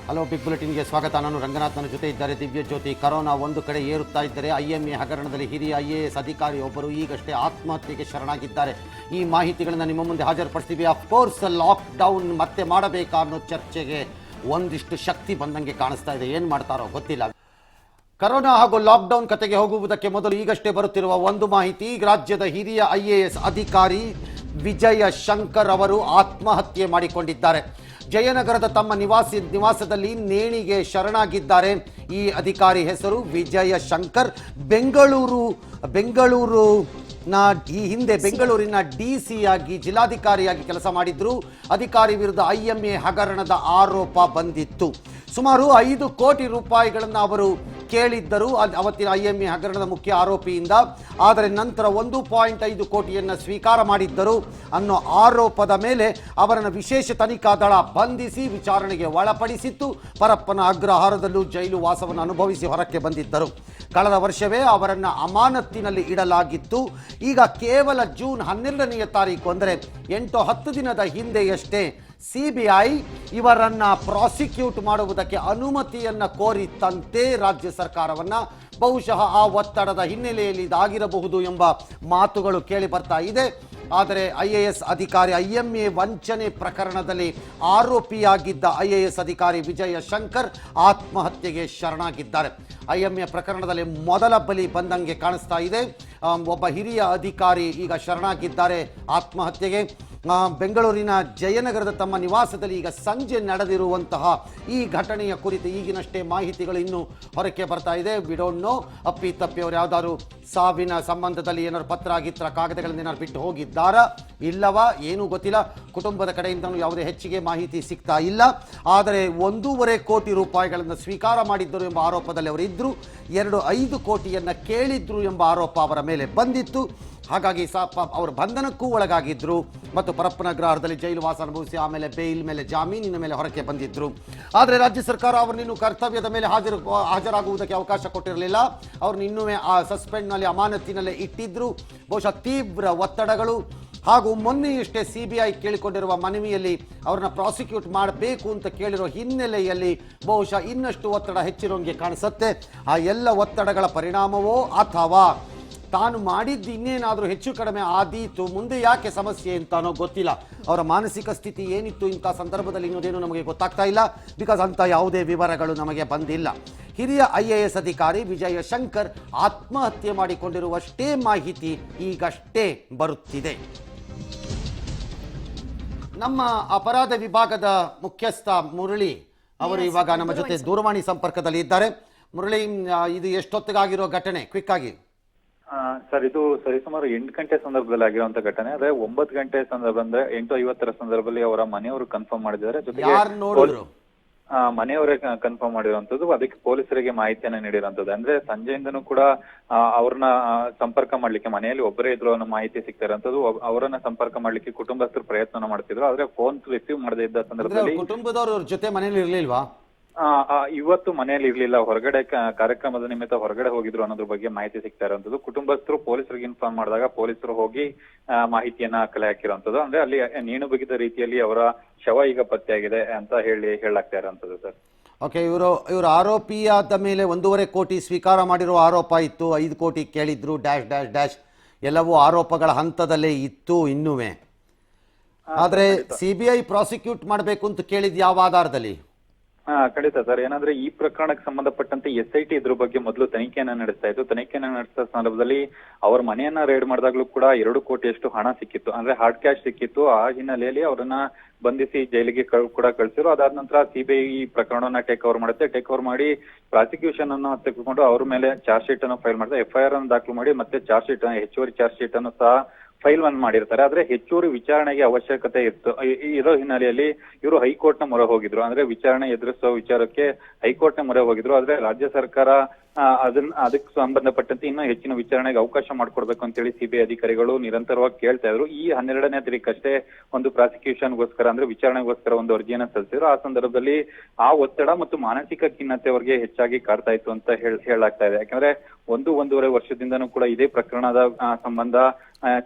Hello big ಬುಲೆಟಿನ್ಗೆ ಸ್ವಾಗತ. ನಾನು ರಂಗನಾಥ್, ನನ್ನ ಜೊತೆ ಇದ್ದಾರೆ ದಿವ್ಯ ಜ್ಯೋತಿ. ಕರೋನಾ ಒಂದು ಕಡೆ ಏರುತ್ತಾ ಇದ್ದರೆ IMA ಹಗರಣದಲ್ಲಿ ಹಿರಿಯ IAS ಅಧಿಕಾರಿ ಒಬ್ಬರು ಈಗಷ್ಟೇ ಆತ್ಮಹತ್ಯೆಗೆ ಶರಣಾಗಿದ್ದಾರೆ. ಈ ಮಾಹಿತಿಗಳನ್ನು ನಿಮ್ಮ ಮುಂದೆ ಹಾಜರುಪಡಿಸ್ತೀವಿ. ಅಫ್ಕೋರ್ಸ್ ಲಾಕ್ಡೌನ್ ಮತ್ತೆ ಮಾಡಬೇಕಾ ಅನ್ನೋ ಚರ್ಚೆಗೆ ಒಂದಿಷ್ಟು ಶಕ್ತಿ ಬಂದಂಗೆ ಕಾಣಿಸ್ತಾ ಇದೆ. ಏನು ಮಾಡ್ತಾರೋ ಗೊತ್ತಿಲ್ಲ. ಕರೋನಾ ಹಾಗೂ ಲಾಕ್ಡೌನ್ ಕತೆಗೆ ಹೋಗುವುದಕ್ಕೆ ಮೊದಲು ಈಗಷ್ಟೇ ಬರುತ್ತಿರುವ ಒಂದು ಮಾಹಿತಿ. ರಾಜ್ಯದ ಹಿರಿಯ IAS ಅಧಿಕಾರಿ ವಿಜಯ ಶಂಕರ್ ಅವರು ಆತ್ಮಹತ್ಯೆ ಮಾಡಿಕೊಂಡಿದ್ದಾರೆ. ಜಯನಗರದ ತಮ್ಮ ನಿವಾಸದಲ್ಲಿ ನೇಣಿಗೆ ಶರಣಾಗಿದ್ದಾರೆ. ಈ ಅಧಿಕಾರಿ ಹೆಸರು ವಿಜಯ ಶಂಕರ್. ಈ ಹಿಂದೆ ಬೆಂಗಳೂರಿನ DC ಆಗಿ ಜಿಲ್ಲಾಧಿಕಾರಿಯಾಗಿ ಕೆಲಸ ಮಾಡಿದ್ರು. ಅಧಿಕಾರಿ ವಿರುದ್ಧ IMA ಹಗರಣದ ಆರೋಪ ಬಂದಿತ್ತು. ಸುಮಾರು 5 ಕೋಟಿ ರೂಪಾಯಿಗಳನ್ನು ಅವರು ಕೇಳಿದ್ದರು ಅವತ್ತಿನ IMA ಹಗರಣದ ಮುಖ್ಯ ಆರೋಪಿಯಿಂದ. ಆದರೆ ನಂತರ 1.5 ಕೋಟಿಯನ್ನು ಸ್ವೀಕಾರ ಮಾಡಿದ್ದರು ಅನ್ನೋ ಆರೋಪದ ಮೇಲೆ ಅವರನ್ನು ವಿಶೇಷ ತನಿಖಾ ದಳ ಬಂಧಿಸಿ ವಿಚಾರಣೆಗೆ ಒಳಪಡಿಸಿತ್ತು. ಪರಪ್ಪನ ಅಗ್ರಹಾರದಲ್ಲೂ ಜೈಲು ವಾಸವನ್ನು ಅನುಭವಿಸಿ ಹೊರಕ್ಕೆ ಬಂದಿದ್ದರು. ಕಳೆದ ವರ್ಷವೇ ಅವರನ್ನು ಅಮಾನತ್ತಿನಲ್ಲಿ ಇಡಲಾಗಿತ್ತು. ಈಗ ಕೇವಲ ಜೂನ್ 12ನೇ ತಾರೀಕು ಅಂದರೆ 8-10 ದಿನದ ಹಿಂದೆಯಷ್ಟೇ CBI ಇವರನ್ನು ಪ್ರಾಸಿಕ್ಯೂಟ್ ಮಾಡುವುದಕ್ಕೆ ಅನುಮತಿಯನ್ನು ಕೋರಿತ್ತಂತೆ ರಾಜ್ಯ ಸರ್ಕಾರವನ್ನು. ಬಹುಶಃ ಆ ಒತ್ತಡದ ಹಿನ್ನೆಲೆಯಲ್ಲಿ ಇದಾಗಿರಬಹುದು ಎಂಬ ಮಾತುಗಳು ಕೇಳಿ ಬರ್ತಾ ಇದೆ. ಆದರೆ IAS ಅಧಿಕಾರಿ IMA ವಂಚನೆ ಪ್ರಕರಣದಲ್ಲಿ ಆರೋಪಿಯಾಗಿದ್ದ IAS ಅಧಿಕಾರಿ ವಿಜಯ ಶಂಕರ್ ಆತ್ಮಹತ್ಯೆಗೆ ಶರಣಾಗಿದ್ದಾರೆ. IMA ಪ್ರಕರಣದಲ್ಲಿ ಮೊದಲ ಬಲಿ ಬಂದಂಗೆ ಕಾಣಿಸ್ತಾ ಇದೆ. ಒಬ್ಬ ಹಿರಿಯ ಅಧಿಕಾರಿ ಈಗ ಶರಣಾಗಿದ್ದಾರೆ ಆತ್ಮಹತ್ಯೆಗೆ. ಬೆಂಗಳೂರಿನ ಜಯನಗರದ ತಮ್ಮ ನಿವಾಸದಲ್ಲಿ ಈಗ ಸಂಜೆ ನಡೆದಿರುವಂತಹ ಈ ಘಟನೆಯ ಕುರಿತು ಈಗಿನಷ್ಟೇ ಮಾಹಿತಿಗಳು ಇನ್ನೂ ಹೊರಕ್ಕೆ ಬರ್ತಾ ಇದೆ. ವಿ ಡೋಂಟ್ ನೋ ಅಪ್ಪಿತಪ್ಪಿ ಅವರು ಯಾವುದಾದ್ರು ಸಾವಿನ ಸಂಬಂಧದಲ್ಲಿ ಏನಾದ್ರು ಪತ್ರ ಗಿತ್ರ ಕಾಗದಗಳನ್ನು ಏನಾದ್ರು ಬಿಟ್ಟು ಹೋಗಿದ್ದಾರಾ ಇಲ್ಲವಾ ಏನೂ ಗೊತ್ತಿಲ್ಲ. ಕುಟುಂಬದ ಕಡೆಯಿಂದಲೂ ಯಾವುದೇ ಹೆಚ್ಚಿಗೆ ಮಾಹಿತಿ ಸಿಗ್ತಾ ಇಲ್ಲ. ಆದರೆ 1.5 ಕೋಟಿ ರೂಪಾಯಿಗಳನ್ನು ಸ್ವೀಕಾರ ಮಾಡಿದ್ದರು ಎಂಬ ಆರೋಪದಲ್ಲಿ ಅವರು ಇದ್ದರು. 5 ಕೋಟಿಯನ್ನು ಕೇಳಿದ್ರು ಎಂಬ ಆರೋಪ ಅವರ ಮೇಲೆ ಬಂದಿತ್ತು. ಹಾಗಾಗಿ ಅವರು ಬಂಧನಕ್ಕೂ ಒಳಗಾಗಿದ್ದರು ಮತ್ತು ಪರಪ್ಪನ ಅಗ್ರಹಾರದಲ್ಲಿ ಜೈಲು ವಾಸ ಅನುಭವಿಸಿ ಆಮೇಲೆ ಬೇಲ್ ಮೇಲೆ ಜಾಮೀನಿನ ಮೇಲೆ ಹೊರಕ್ಕೆ ಬಂದಿದ್ದರು. ಆದರೆ ರಾಜ್ಯ ಸರ್ಕಾರ ಅವರನ್ನು ಕರ್ತವ್ಯದ ಮೇಲೆ ಹಾಜರಾಗುವುದಕ್ಕೆ ಅವಕಾಶ ಕೊಟ್ಟಿರಲಿಲ್ಲ. ಅವ್ರನ್ನ ಇನ್ನೂ ಆ ಸಸ್ಪೆಂಡ್ನಲ್ಲಿ ಅಮಾನತಿನಲ್ಲೇ ಇಟ್ಟಿದ್ದರು. ಬಹುಶಃ ತೀವ್ರ ಒತ್ತಡಗಳು ಹಾಗೂ ಮೊನ್ನೆಯಷ್ಟೇ CBI ಕೇಳಿಕೊಂಡಿರುವ ಮನವಿಯಲ್ಲಿ ಅವ್ರನ್ನ ಪ್ರಾಸಿಕ್ಯೂಟ್ ಮಾಡಬೇಕು ಅಂತ ಕೇಳಿರೋ ಹಿನ್ನೆಲೆಯಲ್ಲಿ ಬಹುಶಃ ಇನ್ನಷ್ಟು ಒತ್ತಡ ಹೆಚ್ಚಿರೋಂಗೆ ಕಾಣಿಸುತ್ತೆ. ಆ ಎಲ್ಲ ಒತ್ತಡಗಳ ಪರಿಣಾಮವೋ ಅಥವಾ ತಾನು ಮಾಡಿದ್ದು ಇನ್ನೇನಾದರೂ ಹೆಚ್ಚು ಕಡಿಮೆ ಆದೀತು, ಮುಂದೆ ಯಾಕೆ ಸಮಸ್ಯೆ ಅಂತಾನೋ ಗೊತ್ತಿಲ್ಲ. ಅವರ ಮಾನಸಿಕ ಸ್ಥಿತಿ ಏನಿತ್ತು ಇಂಥ ಸಂದರ್ಭದಲ್ಲಿ ಇನ್ನೋದೇನು ನಮಗೆ ಗೊತ್ತಾಗ್ತಾ ಇಲ್ಲ. ಬಿಕಾಸ್ ಅಂಥ ಯಾವುದೇ ವಿವರಗಳು ನಮಗೆ ಬಂದಿಲ್ಲ. ಹಿರಿಯ IAS ಅಧಿಕಾರಿ ವಿಜಯ ಶಂಕರ್ ಆತ್ಮಹತ್ಯೆ ಮಾಡಿಕೊಂಡಿರುವಷ್ಟೇ ಮಾಹಿತಿ ಈಗಷ್ಟೇ ಬರುತ್ತಿದೆ. ನಮ್ಮ ಅಪರಾಧ ವಿಭಾಗದ ಮುಖ್ಯಸ್ಥ ಮುರಳಿ ಅವರು ಇವಾಗ ನಮ್ಮ ಜೊತೆ ದೂರವಾಣಿ ಸಂಪರ್ಕದಲ್ಲಿ ಇದ್ದಾರೆ. ಮುರಳಿ, ಇದು ಎಷ್ಟೊತ್ತಿಗಾಗಿರೋ ಘಟನೆ? ಕ್ವಿಕ್ ಆಗಿ ಸರ್, ಇದು ಸರಿಸುಮಾರು 8 ಗಂಟೆ ಸಂದರ್ಭದಲ್ಲಿ ಆಗಿರುವಂತ ಘಟನೆ. ಅದೇ 9 ಗಂಟೆ ಸಂದರ್ಭ ಅಂದ್ರೆ 8:50 ಸಂದರ್ಭದಲ್ಲಿ ಅವರ ಮನೆಯವರು ಕನ್ಫರ್ಮ್ ಮಾಡಿದ್ದಾರೆ. ಜೊತೆಗೆ ಮನೆಯವರೇ ಕನ್ಫರ್ಮ್ ಮಾಡಿರುವಂತದ್ದು. ಅದಕ್ಕೆ ಪೊಲೀಸರಿಗೆ ಮಾಹಿತಿಯನ್ನ ನೀಡಿರುವಂತದ್ದು. ಅಂದ್ರೆ ಸಂಜೆಯಿಂದನೂ ಕೂಡ ಅವ್ರನ್ನ ಸಂಪರ್ಕ ಮಾಡ್ಲಿಕ್ಕೆ, ಮನೆಯಲ್ಲಿ ಒಬ್ಬರೇ ಇದ್ರು ಅನ್ನೋ ಮಾಹಿತಿ ಸಿಗ್ತಾ ಇರೋಂಥದ್ದು. ಅವರನ್ನ ಸಂಪರ್ಕ ಮಾಡ್ಲಿಕ್ಕೆ ಕುಟುಂಬಸ್ಥರು ಪ್ರಯತ್ನ ಮಾಡ್ತಿದ್ರು. ಆದ್ರೆ ಫೋನ್ ರಿಸೀವ್ ಮಾಡದೇ ಇದ್ದ ಸಂದರ್ಭದಲ್ಲಿ ಕುಟುಂಬದವ್ರ ಜೊತೆ ಮನೇಲಿ ಇರ್ಲಿಲ್ವಾ? ಇವತ್ತು ಮನೆಯಲ್ಲಿ ಇರ್ಲಿಲ್ಲ, ಹೊರಗಡೆ ಕಾರ್ಯಕ್ರಮದ ನಿಮಿತ್ತ ಹೊರಗಡೆ ಹೋಗಿದ್ರು ಅನ್ನೋದ್ರ ಬಗ್ಗೆ ಮಾಹಿತಿ ಸಿಗ್ತಾ ಇರುವಂತದ್ದು. ಕುಟುಂಬಸ್ಥರು ಪೊಲೀಸರಿಗೆ ಇನ್ಫಾರ್ಮ್ ಮಾಡಿದಾಗ ಪೊಲೀಸರು ಹೋಗಿ ಮಾಹಿತಿಯನ್ನ ಕಲೆ ಹಾಕಿರುವಂತದ್ದು. ಅಂದ್ರೆ ಅಲ್ಲಿ ನೇಣು ಬಿಗಿದ ರೀತಿಯಲ್ಲಿ ಅವರ ಶವ ಈಗ ಪತ್ತೆಯಾಗಿದೆ ಅಂತ ಹೇಳಲಾಗ್ತಾ ಇರುವಂತದ್ದು ಸರ್. ಓಕೆ, ಇವರು ಆರೋಪಿಯಾದ ಮೇಲೆ 1.5 ಕೋಟಿ ಸ್ವೀಕಾರ ಮಾಡಿರೋ ಆರೋಪ ಇತ್ತು. 5 ಕೋಟಿ ಕೇಳಿದ್ರು ಡ್ಯಾಶ್ ಡ್ಯಾಶ್ ಡ್ಯಾಶ್ ಎಲ್ಲವೂ ಆರೋಪಗಳ ಹಂತದಲ್ಲೇ ಇತ್ತು ಇನ್ನುವೇ. ಆದ್ರೆ CBI ಪ್ರಾಸಿಕ್ಯೂಟ್ ಮಾಡಬೇಕು ಅಂತ ಕೇಳಿದ್ ಯಾವ ಆಧಾರದಲ್ಲಿ? ಖಂಡಿತ ಸರ್. ಏನಂದ್ರೆ ಈ ಪ್ರಕರಣಕ್ಕೆ ಸಂಬಂಧಪಟ್ಟಂತೆ SIT ಇದ್ರ ಬಗ್ಗೆ ಮೊದಲು ತನಿಖೆಯನ್ನ ನಡೆಸ್ತಾ ಇತ್ತು. ತನಿಖೆಯನ್ನ ನಡೆಸಿದ ಸಂದರ್ಭದಲ್ಲಿ ಅವ್ರ ಮನೆಯನ್ನ ರೇಡ್ ಮಾಡಿದಾಗ್ಲೂ ಕೂಡ 2 ಕೋಟಿಯಷ್ಟು ಹಣ ಸಿಕ್ಕಿತ್ತು, ಅಂದ್ರೆ ಹಾರ್ಡ್ ಕ್ಯಾಶ್ ಸಿಕ್ಕಿತ್ತು. ಆ ಹಿನ್ನೆಲೆಯಲ್ಲಿ ಅವರನ್ನ ಬಂಧಿಸಿ ಜೈಲಿಗೆ ಕೂಡ ಕಳಿಸಿದ್ರು. ಅದಾದ ನಂತರ CBI ಈ ಪ್ರಕರಣವನ್ನ ಟೇಕ್ ಓವರ್ ಮಾಡುತ್ತೆ. ಟೇಕ್ ಓವರ್ ಮಾಡಿ ಪ್ರಾಸಿಕ್ಯೂಷನ್ ಅನ್ನು ತೆಗೆದುಕೊಂಡು ಅವ್ರ ಮೇಲೆ ಚಾರ್ಜ್ ಶೀಟ್ ಅನ್ನು ಫೈಲ್ ಮಾಡಿದೆ. FIR ಅನ್ನು ದಾಖಲು ಮಾಡಿ ಮತ್ತೆ ಚಾರ್ಜ್ ಶೀಟ್, ಹೆಚ್ಚುವರಿ ಚಾರ್ಜ್ ಶೀಟ್ ಅನ್ನು ಸಹ ಫೈಲ್ ಮಾಡಿರ್ತಾರೆ. ಆದ್ರೆ ಹೆಚ್ಚುವರಿ ವಿಚಾರಣೆಗೆ ಅವಶ್ಯಕತೆ ಇರೋ ಹಿನ್ನೆಲೆಯಲ್ಲಿ ಇವರು ಹೈಕೋರ್ಟ್ ನ ಮೊರೆ ಹೋಗಿದ್ರು. ಅಂದ್ರೆ ವಿಚಾರಣೆ ಎದುರಿಸುವ ವಿಚಾರಕ್ಕೆ ಹೈಕೋರ್ಟ್ ನ ಮೊರೆ ಹೋಗಿದ್ರು. ಆದ್ರೆ ರಾಜ್ಯ ಸರ್ಕಾರ ಅದಕ್ಕೆ ಸಂಬಂಧಪಟ್ಟಂತೆ ಇನ್ನೂ ಹೆಚ್ಚಿನ ವಿಚಾರಣೆಗೆ ಅವಕಾಶ ಮಾಡಿಕೊಡ್ಬೇಕು ಅಂತೇಳಿ CBI ಅಧಿಕಾರಿಗಳು ನಿರಂತರವಾಗಿ ಕೇಳ್ತಾ ಇದ್ರು. ಈ 12ನೇ ತಾರೀಕಷ್ಟೇ ಒಂದು ಪ್ರಾಸಿಕ್ಯೂಷನ್ಗೋಸ್ಕರ ಅಂದ್ರೆ ವಿಚಾರಣೆಗೋಸ್ಕರ ಒಂದು ಅರ್ಜಿಯನ್ನ ಸಲ್ಲಿಸಿದ್ರು. ಆ ಸಂದರ್ಭದಲ್ಲಿ ಆ ಒತ್ತಡ ಮತ್ತು ಮಾನಸಿಕ ಖಿನ್ನತೆ ಅವರಿಗೆ ಹೆಚ್ಚಾಗಿ ಕಾಡ್ತಾ ಇತ್ತು ಅಂತ ಹೇಳಲಾಗ್ತಾ ಇದೆ. ಯಾಕಂದ್ರೆ 1.5 ವರ್ಷದಿಂದನೂ ಕೂಡ ಇದೇ ಪ್ರಕರಣದ ಸಂಬಂಧ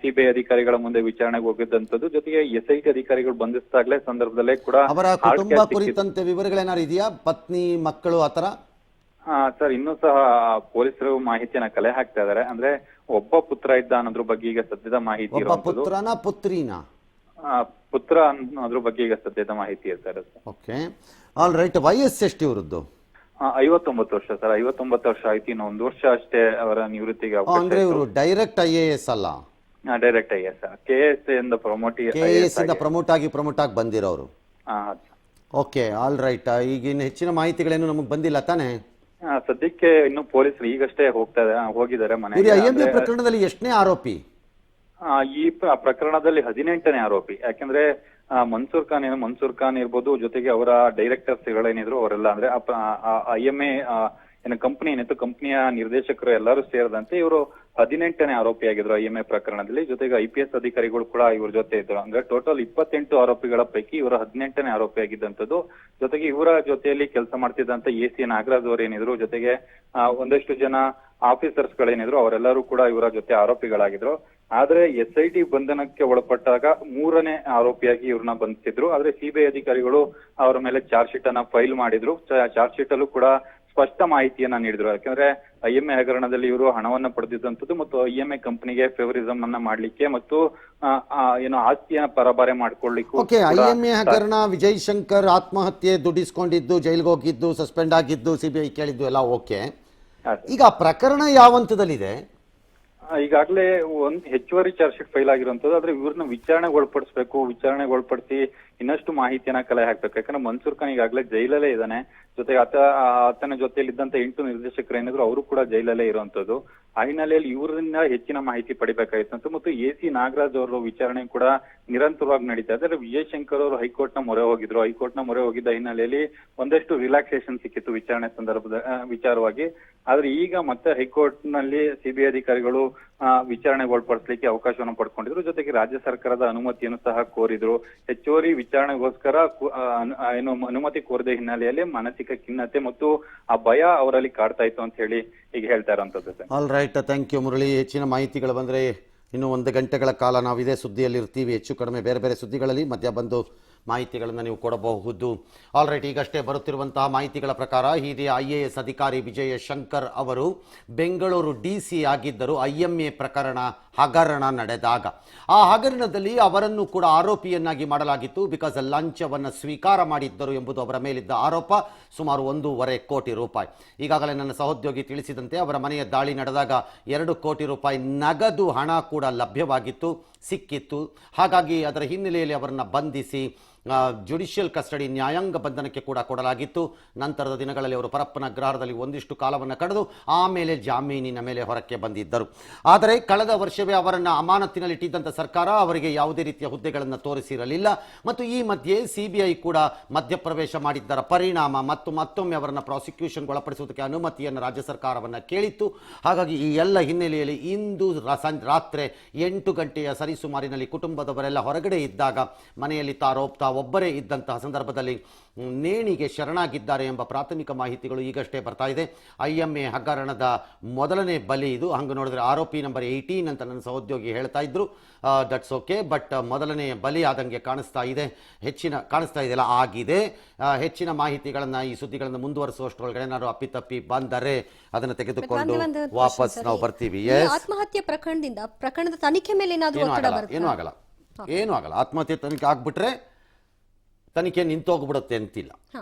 ಸಿಬಿಐ ಅಧಿಕಾರಿಗಳ ಮುಂದೆ ವಿಚಾರಣೆಗೆ ಹೋಗಿದ್ದಂಥದ್ದು. ಜೊತೆಗೆ SIT ಅಧಿಕಾರಿಗಳು ಬಂಧಿಸಿದಾಗಲೇ ಸಂದರ್ಭದಲ್ಲೇ ಕೂಡ ಅವರ ಹಾರ್ಡ್ ಕುಟುಂಬ ಕ್ಯಾಶ್ ಕುರಿತಂತೆ ವಿವರಗಳೇನಾದ್ರು ಇದೆಯಾ? ಪತ್ನಿ, ಮಕ್ಕಳು ಆತರ? ಸರ್, ಇನ್ನೂ ಸಹ ಪೊಲೀಸರು ಮಾಹಿತಿಯನ್ನ ಕಲೆ ಹಾಕ್ತಾ ಇದಾರೆ. ಅಂದ್ರೆ ಒಬ್ಬ ಪುತ್ರ ಇದ್ದ ಅನ್ನೋದ್ರ ಬಗ್ಗೆ ಈಗ ಸದ್ಯದ ಮಾಹಿತಿ ಒಬ್ಬ ಇರುವಂತದ್ದು. ಪುತ್ರನ ಪುತ್ರಿನಾ? ಪುತ್ರ ಅನ್ನೋದ್ರ ಬಗ್ಗೆ ಈಗ ಸದ್ಯದ ಮಾಹಿತಿ ಇರ್ತಾರೆ ಸರ್. Okay, all right. ವಯಸ್ಸು ಎಷ್ಟು ಇವರದ್ದು? 59 ವರ್ಷ ಸರ್. 59 ವರ್ಷ ಆಯ್ತು. ಇನ್ನು 1 ವರ್ಷ ಅಷ್ಟೇ ಅವರ ನಿವೃತ್ತಿಗೆ ಅವಕಾಶ. ಅಂದ್ರೆ ಇವರು ಡೈರೆಕ್ಟ್ IAS ಅಲ್ಲ, ಡೈರೆಕ್ಟ್ IAS, KS ಇಂದ KS ಇಂದ ಪ್ರಮೋಟ್ ಆಗಿ ಬಂದಿರೋರು. ಹಾ. Okay, all right. ಈಗಿನ ಹೆಚ್ಚಿನ ಮಾಹಿತಿಗಳೇನು ನಮಗೆ ಬಂದಿಲ್ಲ ತಾನೇ? ಸದ್ಯಕ್ಕೆ ಇನ್ನು ಪೊಲೀಸರು ಈಗಷ್ಟೇ ಹೋಗಿದ್ದಾರೆ ಇವರು ಮನೆಗೆ. IMA ಪ್ರಕರಣದಲ್ಲಿ ಎಷ್ಟನೇ ಆರೋಪಿ? ಈ ಪ್ರಕರಣದಲ್ಲಿ 18ನೇ ಆರೋಪಿ. ಯಾಕಂದ್ರೆ ಮನ್ಸೂರ್ ಖಾನ್ ಇರ್ಬೋದು, ಜೊತೆಗೆ ಅವರ ಡೈರೆಕ್ಟರ್ಸ್ಗಳೇನಿದ್ರು ಅವರೆಲ್ಲ, ಅಂದ್ರೆ IMA ಏನು ಕಂಪನಿ ಏನಿತ್ತು, ಕಂಪನಿಯ ನಿರ್ದೇಶಕರು ಎಲ್ಲರೂ ಸೇರಿದಂತೆ ಇವರು 18ನೇ ಆರೋಪಿಯಾಗಿದ್ರು IMA ಪ್ರಕರಣದಲ್ಲಿ. ಜೊತೆಗೆ IPS ಅಧಿಕಾರಿಗಳು ಕೂಡ ಇವ್ರ ಜೊತೆ ಇದ್ರು. ಅಂದ್ರೆ ಟೋಟಲ್ 28 ಆರೋಪಿಗಳ ಪೈಕಿ ಇವರು 18ನೇ ಆರೋಪಿಯಾಗಿದ್ದಂಥದ್ದು. ಜೊತೆಗೆ ಇವರ ಜೊತೆಯಲ್ಲಿ ಕೆಲಸ ಮಾಡ್ತಿದ್ದಂತ AC ನಾಗರಾಜ್ ಅವರು ಏನಿದ್ರು, ಜೊತೆಗೆ ಒಂದಷ್ಟು ಜನ ಆಫೀಸರ್ಸ್ ಗಳೇನಿದ್ರು ಅವರೆಲ್ಲರೂ ಕೂಡ ಇವರ ಜೊತೆ ಆರೋಪಿಗಳಾಗಿದ್ರು. ಆದ್ರೆ SIT ಬಂಧನಕ್ಕೆ ಒಳಪಟ್ಟಾಗ 3ನೇ ಆರೋಪಿಯಾಗಿ ಇವ್ರನ್ನ ಬಂಧಿಸಿದ್ರು. ಆದ್ರೆ CBI ಅಧಿಕಾರಿಗಳು ಅವರ ಮೇಲೆ ಚಾರ್ಜ್ ಶೀಟ್ ಅನ್ನ ಫೈಲ್ ಮಾಡಿದ್ರು. ಚಾರ್ಜ್ ಶೀಟ್ ಅಲ್ಲೂ ಕೂಡ ಸ್ಪಷ್ಟ ಮಾಹಿತಿಯನ್ನ ನೀಡಿದ್ರು. ಯಾಕಂದ್ರೆ IMA ಹಗರಣದಲ್ಲಿ ಇವರು ಹಣವನ್ನ ಪಡೆದಿದ್ದಂಥದ್ದು ಮತ್ತು IMA ಕಂಪನಿಗೆ ಫೇವರಿಸಂ ಅನ್ನ ಮಾಡ್ಲಿಕ್ಕೆ ಮತ್ತು ಏನು ಆಸ್ತಿಯನ್ನ ಪರಬಾರೆ ಮಾಡ್ಕೊಳ್ಳಿಕ್ಕೂ. ಓಕೆ, IMA ಹಗರಣ, ವಿಜಯ್ ಶಂಕರ್ ಆತ್ಮಹತ್ಯೆ, ದುಡ್ಡಿಸ್ಕೊಂಡಿದ್ದು, ಜೈಲ್ಗೆ ಹೋಗಿದ್ದು, ಸಸ್ಪೆಂಡ್ ಆಗಿದ್ದು, CBI ಕೇಳಿದ್ದು ಎಲ್ಲ ಓಕೆ. ಈಗ ಪ್ರಕರಣ ಯಾವ ಹಂತದಲ್ಲಿದೆ? ಈಗಾಗಲೇ ಹೆಚ್ಚುವರಿ ಚಾರ್ಜ್ ಶೀಟ್ ಫೈಲ್ ಆಗಿರುವಂತದ್ದು. ಆದ್ರೆ ಇವ್ರನ್ನ ವಿಚಾರಣೆಗೆ ಒಳಪಡಿಸಿ ಇನ್ನಷ್ಟು ಮಾಹಿತಿಯನ್ನ ಕಲೆ ಹಾಕ್ಬೇಕು. ಯಾಕಂದ್ರೆ ಮನ್ಸೂರ್ ಖಾನ್ ಈಗಾಗಲೇ ಜೈಲಲ್ಲೇ ಇದ್ದಾನೆ. ಜೊತೆಗೆ ಆತನ ಜೊತೆಯಲ್ಲಿ ಇದ್ದಂತ 8 ನಿರ್ದೇಶಕರು ಏನಿದ್ರು ಅವರು ಕೂಡ ಜೈಲಲ್ಲೇ ಇರುವಂತದ್ದು. ಆ ಹಿನ್ನೆಲೆಯಲ್ಲಿ ಇವರಿಂದ ಹೆಚ್ಚಿನ ಮಾಹಿತಿ ಪಡಿಬೇಕಾಗಿತ್ತು. ಮತ್ತು AC ನಾಗರಾಜ್ ಅವರ ವಿಚಾರಣೆ ಕೂಡ ನಿರಂತರವಾಗಿ ನಡೀತಾ ಇದೆ. ಆದ್ರೆ ವಿಜಯ್ ಶಂಕರ್ ಅವರು ಹೈಕೋರ್ಟ್ ನ ಮೊರೆ ಹೋಗಿದ್ದ ಹಿನ್ನೆಲೆಯಲ್ಲಿ ಒಂದಷ್ಟು ರಿಲ್ಯಾಕ್ಸೇಷನ್ ಸಿಕ್ಕಿತ್ತು ವಿಚಾರಣೆ ಸಂದರ್ಭದ ವಿಚಾರವಾಗಿ. ಆದ್ರೆ ಈಗ ಮತ್ತೆ ಹೈಕೋರ್ಟ್ ನಲ್ಲಿ CBI ಅಧಿಕಾರಿಗಳು ವಿಚಾರಣೆಗೆ ಒಳಪಡಿಸಲಿಕ್ಕೆ ಅವಕಾಶವನ್ನು ಪಡ್ಕೊಂಡಿದ್ರು. ಜೊತೆಗೆ ರಾಜ್ಯ ಸರ್ಕಾರದ ಅನುಮತಿಯನ್ನು ಸಹ ಕೋರಿದ್ರು. ಹೆಚ್ಚುವರಿ ವಿಚಾರಣೆಗೋಸ್ಕರ ಏನು ಅನುಮತಿ ಕೋರಿದ ಹಿನ್ನೆಲೆಯಲ್ಲಿ ಮಾನಸಿಕ ಖಿನ್ನತೆ ಮತ್ತು ಆ ಭಯ ಅವರಲ್ಲಿ ಕಾಡ್ತಾ ಇತ್ತು ಅಂತ ಹೇಳಿ ಈಗ ಹೇಳ್ತಾ ಇರುವಂತದ್ದು. All right, thank you Murali. ಹೆಚ್ಚಿನ ಮಾಹಿತಿಗಳು ಬಂದರೆ ಇನ್ನು 1 ಗಂಟೆಗಳ ಕಾಲ ನಾವು ಇದೇ ಸುದ್ದಿಯಲ್ಲಿ ಇರ್ತೀವಿ. ಹೆಚ್ಚು ಕಡಿಮೆ ಬೇರೆ ಬೇರೆ ಸುದ್ದಿಗಳಲ್ಲಿ ಮಧ್ಯ ಬಂದು ಮಾಹಿತಿಗಳನ್ನು ನೀವು ಕೊಡಬಹುದು. ಆಲ್ ರೈಟ್, ಈಗಷ್ಟೇ ಬರುತ್ತಿರುವಂತಹ ಮಾಹಿತಿಗಳ ಪ್ರಕಾರ ಹಿರಿಯ IAS ಅಧಿಕಾರಿ ವಿಜಯ ಶಂಕರ್ ಅವರು ಬೆಂಗಳೂರು DC ಆಗಿದ್ದರು IMA ಪ್ರಕರಣ ಹಗರಣ ನಡೆದಾಗ. ಆ ಹಗರಣದಲ್ಲಿ ಅವರನ್ನು ಕೂಡ ಆರೋಪಿಯನ್ನಾಗಿ ಮಾಡಲಾಗಿತ್ತು. ಬಿಕಾಸ್ ಲಂಚವನ್ನು ಸ್ವೀಕಾರ ಮಾಡಿದ್ದರು ಎಂಬುದು ಅವರ ಮೇಲಿದ್ದ ಆರೋಪ. ಸುಮಾರು 1.5 ಕೋಟಿ ರೂಪಾಯಿ. ಈಗಾಗಲೇ ನನ್ನ ಸಹೋದ್ಯೋಗಿ ತಿಳಿಸಿದಂತೆ ಅವರ ಮನೆಯ ದಾಳಿ ನಡೆದಾಗ 2 ಕೋಟಿ ರೂಪಾಯಿ ನಗದು ಹಣ ಕೂಡ ಲಭ್ಯವಾಗಿತ್ತು, ಸಿಕ್ಕಿತ್ತು. ಹಾಗಾಗಿ ಅದರ ಹಿನ್ನೆಲೆಯಲ್ಲಿ ಅವರನ್ನು ಬಂಧಿಸಿ ಜುಡಿಷಿಯಲ್ ಕಸ್ಟಡಿ, ನ್ಯಾಯಾಂಗ ಬಂಧನಕ್ಕೆ ಕೂಡ ಕೊಡಲಾಗಿತ್ತು. ನಂತರದ ದಿನಗಳಲ್ಲಿ ಅವರು ಪರಪ್ಪನ ಅಗ್ರಹಾರದಲ್ಲಿ ಒಂದಿಷ್ಟು ಕಾಲವನ್ನು ಕಳೆದು ಆಮೇಲೆ ಜಾಮೀನಿನ ಮೇಲೆ ಹೊರಕ್ಕೆ ಬಂದಿದ್ದರು. ಆದರೆ ಕಳೆದ ವರ್ಷವೇ ಅವರನ್ನು ಅಮಾನತಿನಲ್ಲಿಟ್ಟಿದ್ದಂಥ ಸರ್ಕಾರ ಅವರಿಗೆ ಯಾವುದೇ ರೀತಿಯ ಹುದ್ದೆಗಳನ್ನು ತೋರಿಸಿರಲಿಲ್ಲ. ಮತ್ತು ಈ ಮಧ್ಯೆ CBI ಕೂಡ ಮಧ್ಯಪ್ರವೇಶ ಮಾಡಿದ್ದರ ಪರಿಣಾಮ ಮತ್ತೊಮ್ಮೆ ಅವರನ್ನು ಪ್ರಾಸಿಕ್ಯೂಷನ್ಗೆ ಒಳಪಡಿಸುವುದಕ್ಕೆ ಅನುಮತಿಯನ್ನು ರಾಜ್ಯ ಸರ್ಕಾರವನ್ನು ಕೇಳಿತ್ತು. ಹಾಗಾಗಿ ಈ ಎಲ್ಲ ಹಿನ್ನೆಲೆಯಲ್ಲಿ ಇಂದು ರಾತ್ರಿ 8 ಗಂಟೆಯ ಸರಿಸುಮಾರಿನಲ್ಲಿ ಕುಟುಂಬದವರೆಲ್ಲ ಹೊರಗಡೆ ಇದ್ದಾಗ ಮನೆಯಲ್ಲಿ ತಾರೋಪ್ತಾ ಒಬ್ಬರೇ ಇದ್ದಂತಹ ಸಂದರ್ಭದಲ್ಲಿ ನೇಣಿಗೆ ಶರಣಾಗಿದ್ದಾರೆ ಎಂಬ ಪ್ರಾಥಮಿಕ ಮಾಹಿತಿಗಳು ಈಗಷ್ಟೇ ಬರ್ತಾ ಇದೆ. IMA ಹಗರಣದ ಮೊದಲನೇ ಬಲಿ ಇದು. ಹಂಗೆ ನೋಡಿದ್ರೆ ಆರೋಪಿ ನಂಬರ್ 18 ಅಂತ ನನ್ನ ಸಹೋದ್ಯೋಗಿ ಹೇಳ್ತಾ ಇದ್ರು. ದಟ್ಸ್ ಓಕೆ, ಬಟ್ ಮೊದಲನೇ ಬಲಿ ಆದಂಗೆ ಕಾಣಿಸ್ತಾ ಇದೆಯಲ್ಲ, ಆಗಿದೆ. ಹೆಚ್ಚಿನ ಮಾಹಿತಿಗಳನ್ನು, ಈ ಸುದ್ದಿಗಳನ್ನು ಮುಂದುವರಿಸುವಷ್ಟರೊಳಗಡೆ ಏನಾದ್ರು ಅಪ್ಪಿತಪ್ಪಿ ಬಂದರೆ ಅದನ್ನು ತೆಗೆದುಕೊಂಡು ವಾಪಸ್ ನಾವು ಬರ್ತೀವಿ. ಆತ್ಮಹತ್ಯೆ ಪ್ರಕರಣದ ತನಿಖೆ ಮೇಲೆ ಏನೂ ಆಗಲ್ಲ. ಆತ್ಮಹತ್ಯೆ ತನಿಖೆ ಆಗ್ಬಿಟ್ರೆ ತನಿಖೆ ನಿಂತೋಗ್ಬಿಡುತ್ತೆ ಅಂತಿಲ್ಲ.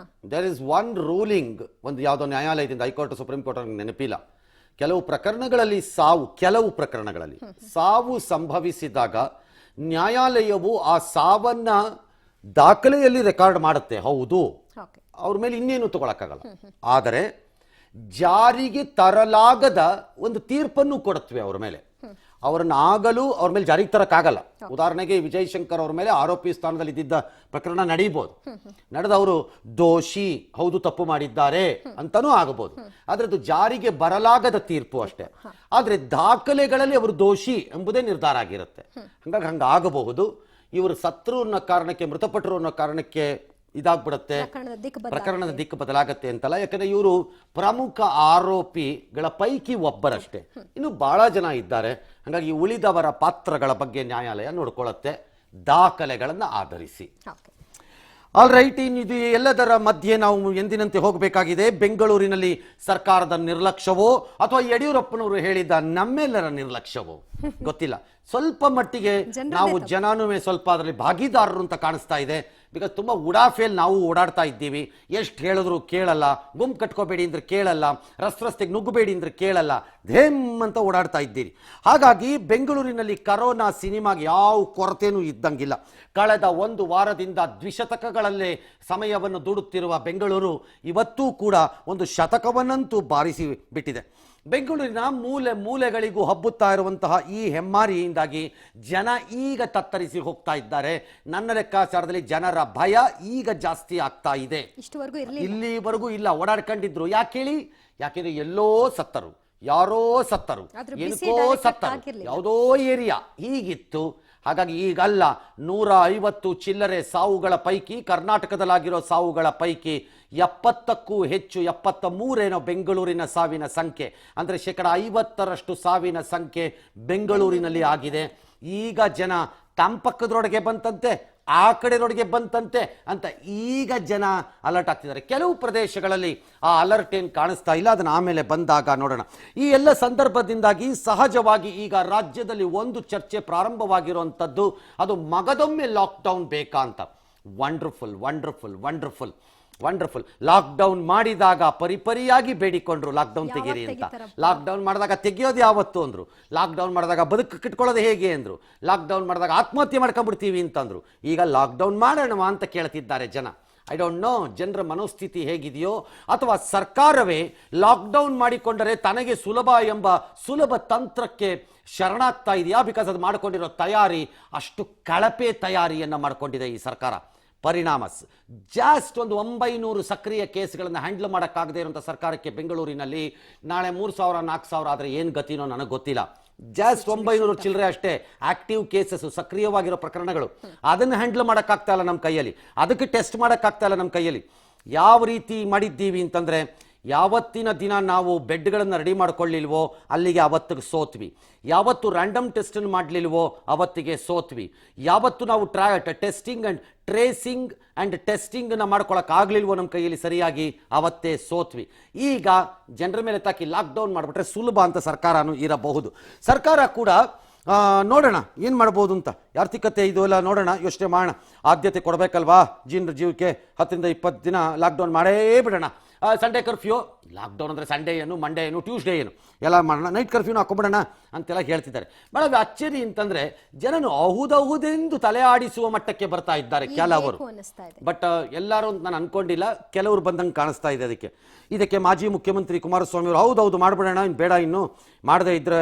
ದೇರ್ ಇಸ್ ಒನ್ ರೂಲಿಂಗ್, ಒಂದು ಯಾವುದೋ ನ್ಯಾಯಾಲಯದಿಂದ, ಹೈಕೋರ್ಟ್, ಸುಪ್ರೀಂ ಕೋರ್ಟ್ ನೆನಪಿಲ್ಲ, ಕೆಲವು ಪ್ರಕರಣಗಳಲ್ಲಿ ಸಾವು ಸಂಭವಿಸಿದಾಗ ನ್ಯಾಯಾಲಯವು ಆ ಸಾವನ್ನ ದಾಖಲೆಯಲ್ಲಿ ರೆಕಾರ್ಡ್ ಮಾಡುತ್ತೆ. ಹೌದು, ಅವ್ರ ಮೇಲೆ ಇನ್ನೇನು ತಗೊಳಕ್ಕಾಗಲ್ಲ. ಆದರೆ ಜಾರಿಗೆ ತರಲಾಗದ ಒಂದು ತೀರ್ಪನ್ನು ಕೊಡುತ್ತವೆ ಅವ್ರ ಮೇಲೆ. ಅವರನ್ನು ಅವ್ರ ಮೇಲೆ ಜಾರಿಗೆ ತರಕ್ಕಾಗಲ್ಲ. ಉದಾಹರಣೆಗೆ ವಿಜಯ್ ಶಂಕರ್ ಅವ್ರ ಮೇಲೆ ಆರೋಪಿ ಸ್ಥಾನದಲ್ಲಿ ಇದ್ದಿದ್ದ ಪ್ರಕರಣ ನಡೆಯಬಹುದು. ನಡೆದವರು ದೋಷಿ, ಹೌದು ತಪ್ಪು ಮಾಡಿದ್ದಾರೆ ಅಂತಾನೂ ಆಗಬಹುದು. ಆದ್ರೆ ಅದು ಜಾರಿಗೆ ಬರಲಾಗದ ತೀರ್ಪು ಅಷ್ಟೇ. ಆದ್ರೆ ದಾಖಲೆಗಳಲ್ಲಿ ಅವರು ದೋಷಿ ಎಂಬುದೇ ನಿರ್ಧಾರ ಆಗಿರುತ್ತೆ. ಹಂಗಾಗಿ ಹಂಗಾಗಬಹುದು. ಇವರು ಸತ್ರು ಅನ್ನೋ ಕಾರಣಕ್ಕೆ, ಮೃತಪಟ್ಟರು ಅನ್ನೋ ಕಾರಣಕ್ಕೆ ಇದಾಗ್ಬಿಡುತ್ತೆ, ಪ್ರಕರಣದ ದಿಕ್ಕು ಬದಲಾಗತ್ತೆ ಅಂತಲ್ಲ. ಯಾಕಂದ್ರೆ ಇವರು ಪ್ರಮುಖ ಆರೋಪಿಗಳ ಪೈಕಿ ಒಬ್ಬರಷ್ಟೇ, ಇನ್ನು ಬಹಳ ಜನ ಇದ್ದಾರೆ. ಹಾಗಾಗಿ ಉಳಿದವರ ಪಾತ್ರಗಳ ಬಗ್ಗೆ ನ್ಯಾಯಾಲಯ ನೋಡ್ಕೊಳ್ಳುತ್ತೆ ದಾಖಲೆಗಳನ್ನು ಆಧರಿಸಿ. ಆಲ್ ರೈಟ್, ಇದು ಎಲ್ಲದರ ಮಧ್ಯೆ ನಾವು ಎಂದಿನಂತೆ ಹೋಗಬೇಕಾಗಿದೆ. ಬೆಂಗಳೂರಿನಲ್ಲಿ ಸರ್ಕಾರದ ನಿರ್ಲಕ್ಷ್ಯವೋ ಅಥವಾ ಯಡಿಯೂರಪ್ಪನವರು ಹೇಳಿದ ನಮ್ಮೆಲ್ಲರ ನಿರ್ಲಕ್ಷ್ಯವೋ ಗೊತ್ತಿಲ್ಲ. ಸ್ವಲ್ಪ ಮಟ್ಟಿಗೆ ನಾವು ಜನನೂ ಸ್ವಲ್ಪ ಅದರಲ್ಲಿ ಭಾಗಿದಾರರು ಅಂತ ಕಾಣಿಸ್ತಾ ಇದೆ. ಬಿಕಾಸ್ ತುಂಬ ಉಡಾಫೆಯಲ್ಲಿ ನಾವು ಓಡಾಡ್ತಾ ಇದ್ದೀವಿ. ಎಷ್ಟು ಹೇಳಿದ್ರು ಕೇಳಲ್ಲ, ಗುಂಪು ಕಟ್ಕೋಬೇಡಿ ಅಂದ್ರೆ ಕೇಳಲ್ಲ, ರಸ್ತೆಗೆ ನುಗ್ಗಬೇಡಿ ಅಂದ್ರೆ ಕೇಳಲ್ಲ, ಧೇಮ್ ಅಂತ ಓಡಾಡ್ತಾ ಇದ್ದೀರಿ. ಹಾಗಾಗಿ ಬೆಂಗಳೂರಿನಲ್ಲಿ ಕರೋನಾ ಸಿನಿಮಾಗೆ ಯಾವ ಕೊರತೆನೂ ಇದ್ದಂಗಿಲ್ಲ. ಕಳೆದ ಒಂದು ವಾರದಿಂದ ದ್ವಿಶತಕಗಳಲ್ಲೇ ಸಮಯವನ್ನು ದುಡುತ್ತಿರುವ ಬೆಂಗಳೂರು ಇವತ್ತೂ ಕೂಡ ಒಂದು ಶತಕವನ್ನಂತೂ ಬಾರಿಸಿ ಬಿಟ್ಟಿದೆ. ಬೆಂಗಳೂರಿನ ಮೂಲೆ ಮೂಲೆಗಳಿಗೂ ಹಬ್ಬುತ್ತಾ ಇರುವಂತಹ ಈ ಹೆಮ್ಮಾರಿಯಿಂದಾಗಿ ಜನ ಈಗ ತತ್ತರಿಸಿ ಹೋಗ್ತಾ ಇದ್ದಾರೆ. ನನ್ನ ಲೆಕ್ಕಾಚಾರದಲ್ಲಿ ಜನರ ಭಯ ಈಗ ಜಾಸ್ತಿ ಆಗ್ತಾ ಇದೆ. ಇಲ್ಲಿವರೆಗೂ ಇಲ್ಲ, ಓಡಾಡ್ಕೊಂಡಿದ್ರು. ಯಾಕೆ ಹೇಳಿ? ಯಾಕೆಂದ್ರೆ ಎಲ್ಲೋ ಸತ್ತರು, ಯಾರೋ ಸತ್ತರು, ಏನಕ್ಕೋ ಸತ್ತರು, ಯಾವುದೋ ಏರಿಯಾ ಹೀಗಿತ್ತು. ಹಾಗಾಗಿ ಈಗಲ್ಲ, 150 ಚಿಲ್ಲರೆ ಸಾವುಗಳ ಪೈಕಿ ಕರ್ನಾಟಕದಲ್ಲಾಗಿರೋ ಸಾವುಗಳ ಪೈಕಿ 70ಕ್ಕೂ ಹೆಚ್ಚು, 73 ಬೆಂಗಳೂರಿನ ಸಾವಿನ ಸಂಖ್ಯೆ. ಅಂದರೆ 50% ಸಾವಿನ ಸಂಖ್ಯೆ ಬೆಂಗಳೂರಿನಲ್ಲಿ ಆಗಿದೆ. ಈಗ ಜನ ತಮ್ಮ ಪಕ್ಕದೊಳಗೆ ಬಂತಂತೆ, ಆ ಕಡೆಯೊಳಗೆ ಬಂತಂತೆ ಅಂತ ಈಗ ಜನ ಅಲರ್ಟ್ ಆಗ್ತಿದ್ದಾರೆ. ಕೆಲವು ಪ್ರದೇಶಗಳಲ್ಲಿ ಆ ಅಲರ್ಟ್ ಏನು ಕಾಣಿಸ್ತಾ ಇಲ್ಲ, ಅದನ್ನು ಆಮೇಲೆ ಬಂದಾಗ ನೋಡೋಣ. ಈ ಎಲ್ಲ ಸಂದರ್ಭದಿಂದಾಗಿ ಸಹಜವಾಗಿ ಈಗ ರಾಜ್ಯದಲ್ಲಿ ಒಂದು ಚರ್ಚೆ ಪ್ರಾರಂಭವಾಗಿರುವಂಥದ್ದು, ಅದು ಮಗದೊಮ್ಮೆ ಲಾಕ್ಡೌನ್ ಬೇಕಾ ಅಂತ. Wonderful wonderful wonderful wonderful. Lockdown ಮಾಡಿದಾಗ ಪರಿಪರಿಯಾಗಿ ಬೇಡಿಕೊಂಡ್ರು ಲಾಕ್ಡೌನ್ ತೆಗೀರಿ ಅಂತ. ಲಾಕ್ಡೌನ್ ಮಾಡಿದಾಗ ತೆಗಿಯೋದು ಯಾವತ್ತು ಅಂದ್ರು. ಲಾಕ್ಡೌನ್ ಮಾಡಿದಾಗ ಬದುಕು ಕಿಟ್ಕೊಳ್ಳೋದು ಹೇಗೆ ಅಂದ್ರು. ಲಾಕ್ಡೌನ್ ಮಾಡಿದಾಗ ಆತ್ಮಹತ್ಯೆ ಮಾಡ್ಕೊಂಡ್ಬಿಡ್ತೀವಿ ಅಂತಂದ್ರು. ಈಗ ಲಾಕ್ಡೌನ್ ಮಾಡೋಣ ಅಂತ ಕೇಳ್ತಿದ್ದಾರೆ ಜನ. ಐ ಡೋಂಟ್ ನೋ ಜನರ ಮನೋಸ್ಥಿತಿ ಹೇಗಿದೆಯೋ, ಅಥವಾ ಸರ್ಕಾರವೇ ಲಾಕ್ಡೌನ್ ಮಾಡಿಕೊಂಡರೆ ತನಗೆ ಸುಲಭ ಎಂಬ ಸುಲಭ ತಂತ್ರಕ್ಕೆ ಶರಣಾಗ್ತಾ ಇದೆಯಾ. ಬಿಕಾಸ್ ಅದು ಮಾಡಿಕೊಂಡಿರೋ ತಯಾರಿ ಅಷ್ಟು ಕಳಪೆ ತಯಾರಿಯನ್ನು ಮಾಡಿಕೊಂಡಿದೆ ಈ ಸರ್ಕಾರ. ಪರಿಣಾಮ ಜಾಸ್ಟ್ ಒಂದು 900 ಸಕ್ರಿಯ ಕೇಸ್ಗಳನ್ನು ಹ್ಯಾಂಡಲ್ ಮಾಡೋಕ್ಕಾಗದೇ ಇರುವಂಥ ಸರ್ಕಾರಕ್ಕೆ ಬೆಂಗಳೂರಿನಲ್ಲಿ ನಾಳೆ 3000 4000 ಆದರೆ ಏನು ಗತಿನೋ ನನಗೆ ಗೊತ್ತಿಲ್ಲ. ಜಾಸ್ಟ್ 900 ಚಿಲ್ಲರೆ ಅಷ್ಟೇ ಆಕ್ಟಿವ್ ಕೇಸಸ್, ಸಕ್ರಿಯವಾಗಿರೋ ಪ್ರಕರಣಗಳು. ಅದನ್ನು ಹ್ಯಾಂಡಲ್ ಮಾಡೋಕ್ಕಾಗ್ತಾ ಇಲ್ಲ ನಮ್ಮ ಕೈಯಲ್ಲಿ, ಅದಕ್ಕೆ ಟೆಸ್ಟ್ ಮಾಡೋಕ್ಕಾಗ್ತಾ ಇಲ್ಲ ನಮ್ಮ ಕೈಯಲ್ಲಿ. ಯಾವ ರೀತಿ ಮಾಡಿದ್ದೀವಿ ಅಂತಂದರೆ, ಯಾವತ್ತಿನ ದಿನ ನಾವು ಬೆಡ್ಗಳನ್ನು ರೆಡಿ ಮಾಡ್ಕೊಳ್ಳಿಲ್ವೋ ಅಲ್ಲಿಗೆ ಅವತ್ತಿಗೆ ಸೋತ್ವಿ. ಯಾವತ್ತು ರ್ಯಾಂಡಮ್ ಟೆಸ್ಟನ್ನು ಮಾಡಲಿಲ್ವೋ ಅವತ್ತಿಗೆ ಸೋತ್ವಿ. ಯಾವತ್ತು ನಾವು ಟೆಸ್ಟಿಂಗ್ ಆ್ಯಂಡ್ ಟ್ರೇಸಿಂಗ್ ಆ್ಯಂಡ್ ಟೆಸ್ಟಿಂಗನ್ನು ಮಾಡ್ಕೊಳಕ್ಕಾಗಲಿಲ್ವೋ ನಮ್ಮ ಕೈಯಲ್ಲಿ ಸರಿಯಾಗಿ, ಅವತ್ತೇ ಸೋತ್ವಿ. ಈಗ ಜನರ ಮೇಲೆ ತಾಕಿ ಲಾಕ್ಡೌನ್ ಮಾಡಿಬಿಟ್ರೆ ಸುಲಭ ಅಂತ ಸರ್ಕಾರನೂ ಇರಬಹುದು. ಸರ್ಕಾರ ಕೂಡ ನೋಡೋಣ ಏನು ಮಾಡ್ಬೋದು ಅಂತ. ಆರ್ಥಿಕತೆ ಇದು ಎಲ್ಲ ನೋಡೋಣ, ಯೋಚನೆ ಮಾಡೋಣ. ಆದ್ಯತೆ ಕೊಡಬೇಕಲ್ವಾ ಜನರ ಜೀವಕ್ಕೆ. 10 ರಿಂದ 20 ದಿನ ಲಾಕ್ಡೌನ್ ಮಾಡೇ ಬಿಡೋಣ. ಸಂಡೇ ಕರ್ಫ್ಯೂ, ಲಾಕ್ಡೌನ್ ಅಂದರೆ ಸಂಡೇ ಏನು, ಮಂಡೇ ಏನು, ಟ್ಯೂಸ್ಡೇ ಏನು ಎಲ್ಲ ಮಾಡೋಣ. ನೈಟ್ ಕರ್ಫ್ಯೂನ ಹಾಕೊಬಿಡೋಣ ಅಂತೆಲ್ಲ ಹೇಳ್ತಿದ್ದಾರೆ. ಮೇಡಮ್ ಅಚ್ಚರಿ ಅಂತಂದರೆ ಜನನು ಅಹುದೆಂದು ತಲೆ ಆಡಿಸುವ ಮಟ್ಟಕ್ಕೆ ಬರ್ತಾ ಇದ್ದಾರೆ ಕೆಲವರು. ಬಟ್ ಎಲ್ಲರೂ ನಾನು ಅನ್ಕೊಂಡಿಲ್ಲ, ಕೆಲವರು ಬಂದಂಗೆ ಕಾಣಿಸ್ತಾ ಇದೆ. ಇದಕ್ಕೆ ಮಾಜಿ ಮುಖ್ಯಮಂತ್ರಿ ಕುಮಾರಸ್ವಾಮಿ ಅವರು ಹೌದೌದು ಮಾಡ್ಬಿಡೋಣ, ಇನ್ನು ಬೇಡ, ಇನ್ನು ಮಾಡದೇ ಇದ್ರೆ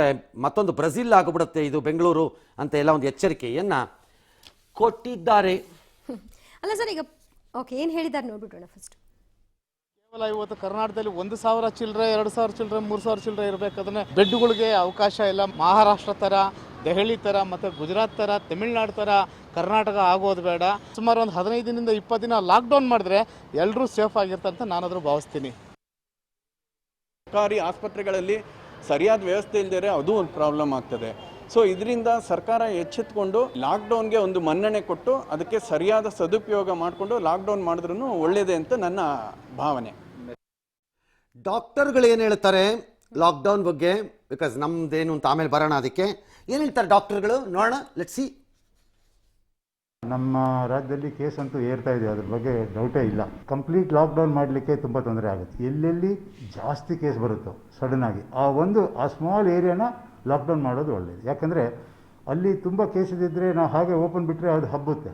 ಮತ್ತೊಂದು ಬ್ರೆಜಿಲ್ ಆಗಿಬಿಡುತ್ತೆ ಇದು ಬೆಂಗಳೂರು ಅಂತ ಎಲ್ಲ ಒಂದು ಎಚ್ಚರಿಕೆಯನ್ನು ಕೊಟ್ಟಿದ್ದಾರೆ. ಅಲ್ಲ ಸರ್, ಈಗ ಓಕೆ ಏನು ಹೇಳಿದ್ದಾರೆ ನೋಡ್ಬಿಡೋಣ ಫಸ್ಟ್. ಕೇವಲ ಇವತ್ತು ಕರ್ನಾಟಕದಲ್ಲಿ 1000 ಚಿಲ್ಲರೆ, 2000 ಚಿಲ್ಲರೆ, 3000 ಚಿಲ್ಲರೆ ಇರಬೇಕು. ಅದನ್ನ ಬೆಡ್ಗಳಿಗೆ ಅವಕಾಶ ಇಲ್ಲ. ಮಹಾರಾಷ್ಟ್ರ ಥರ, ದೆಹಲಿ ಥರ, ಮತ್ತು ಗುಜರಾತ್ ಥರ, ತಮಿಳ್ನಾಡು ಥರ ಕರ್ನಾಟಕ ಆಗೋದು ಬೇಡ. ಸುಮಾರು ಒಂದು 15 ದಿನದಿಂದ 20 ದಿನ ಲಾಕ್ಡೌನ್ ಮಾಡಿದ್ರೆ ಎಲ್ಲರೂ ಸೇಫ್ ಆಗಿರ್ತಾರೆ ಅಂತ ನಾನಾದರೂ ಭಾವಿಸ್ತೀನಿ. ಸರ್ಕಾರಿ ಆಸ್ಪತ್ರೆಗಳಲ್ಲಿ ಸರಿಯಾದ ವ್ಯವಸ್ಥೆ ಇಲ್ಲದೇ ಅದು ಒಂದು ಪ್ರಾಬ್ಲಮ್ ಆಗ್ತದೆ. ಸೊ ಇದರಿಂದ ಸರ್ಕಾರ ಎಚ್ಚೆತ್ತುಕೊಂಡು ಲಾಕ್ಡೌನ್ಗೆ ಒಂದು ಮನ್ನಣೆ ಕೊಟ್ಟು ಅದಕ್ಕೆ ಸರಿಯಾದ ಸದುಪಯೋಗ ಮಾಡಿಕೊಂಡು ಲಾಕ್ಡೌನ್ ಮಾಡಿದ್ರೂ ಒಳ್ಳೆಯದೇ ಅಂತ ನನ್ನ ಭಾವನೆ. ಡಾಕ್ಟರ್ಗಳು ಏನು ಹೇಳ್ತಾರೆ ಲಾಕ್ಡೌನ್ ಬಗ್ಗೆ? ಬಿಕಾಸ್ ನಮ್ದೇನು ಅಂತ ಆಮೇಲೆ ಬರೋಣ. ಅದಕ್ಕೆ ಏನು ಹೇಳ್ತಾರೆ ಡಾಕ್ಟರ್ಗಳು ನೋಡೋಣ, ಲೆಟ್ಸ್ ಸಿ. ನಮ್ಮ ರಾಜ್ಯದಲ್ಲಿ ಕೇಸ್ ಅಂತೂ ಏರ್ತಾ ಇದೆ, ಅದ್ರ ಬಗ್ಗೆ ಡೌಟೇ ಇಲ್ಲ. ಕಂಪ್ಲೀಟ್ ಲಾಕ್ಡೌನ್ ಮಾಡಲಿಕ್ಕೆ ತುಂಬ ತೊಂದರೆ ಆಗುತ್ತೆ. ಎಲ್ಲೆಲ್ಲಿ ಜಾಸ್ತಿ ಕೇಸ್ ಬರುತ್ತೋ ಸಡನ್ ಆಗಿ ಆ ಸ್ಮಾಲ್ ಏರಿಯಾನ ಲಾಕ್ಡೌನ್ ಮಾಡೋದು ಒಳ್ಳೆಯದು. ಯಾಕಂದರೆ ಅಲ್ಲಿ ತುಂಬ ಕೇಸ್ ಇದ್ದಿದ್ರೆ ನಾವು ಹಾಗೆ ಓಪನ್ ಬಿಟ್ಟರೆ ಅದು ಹಬ್ಬುತ್ತೆ.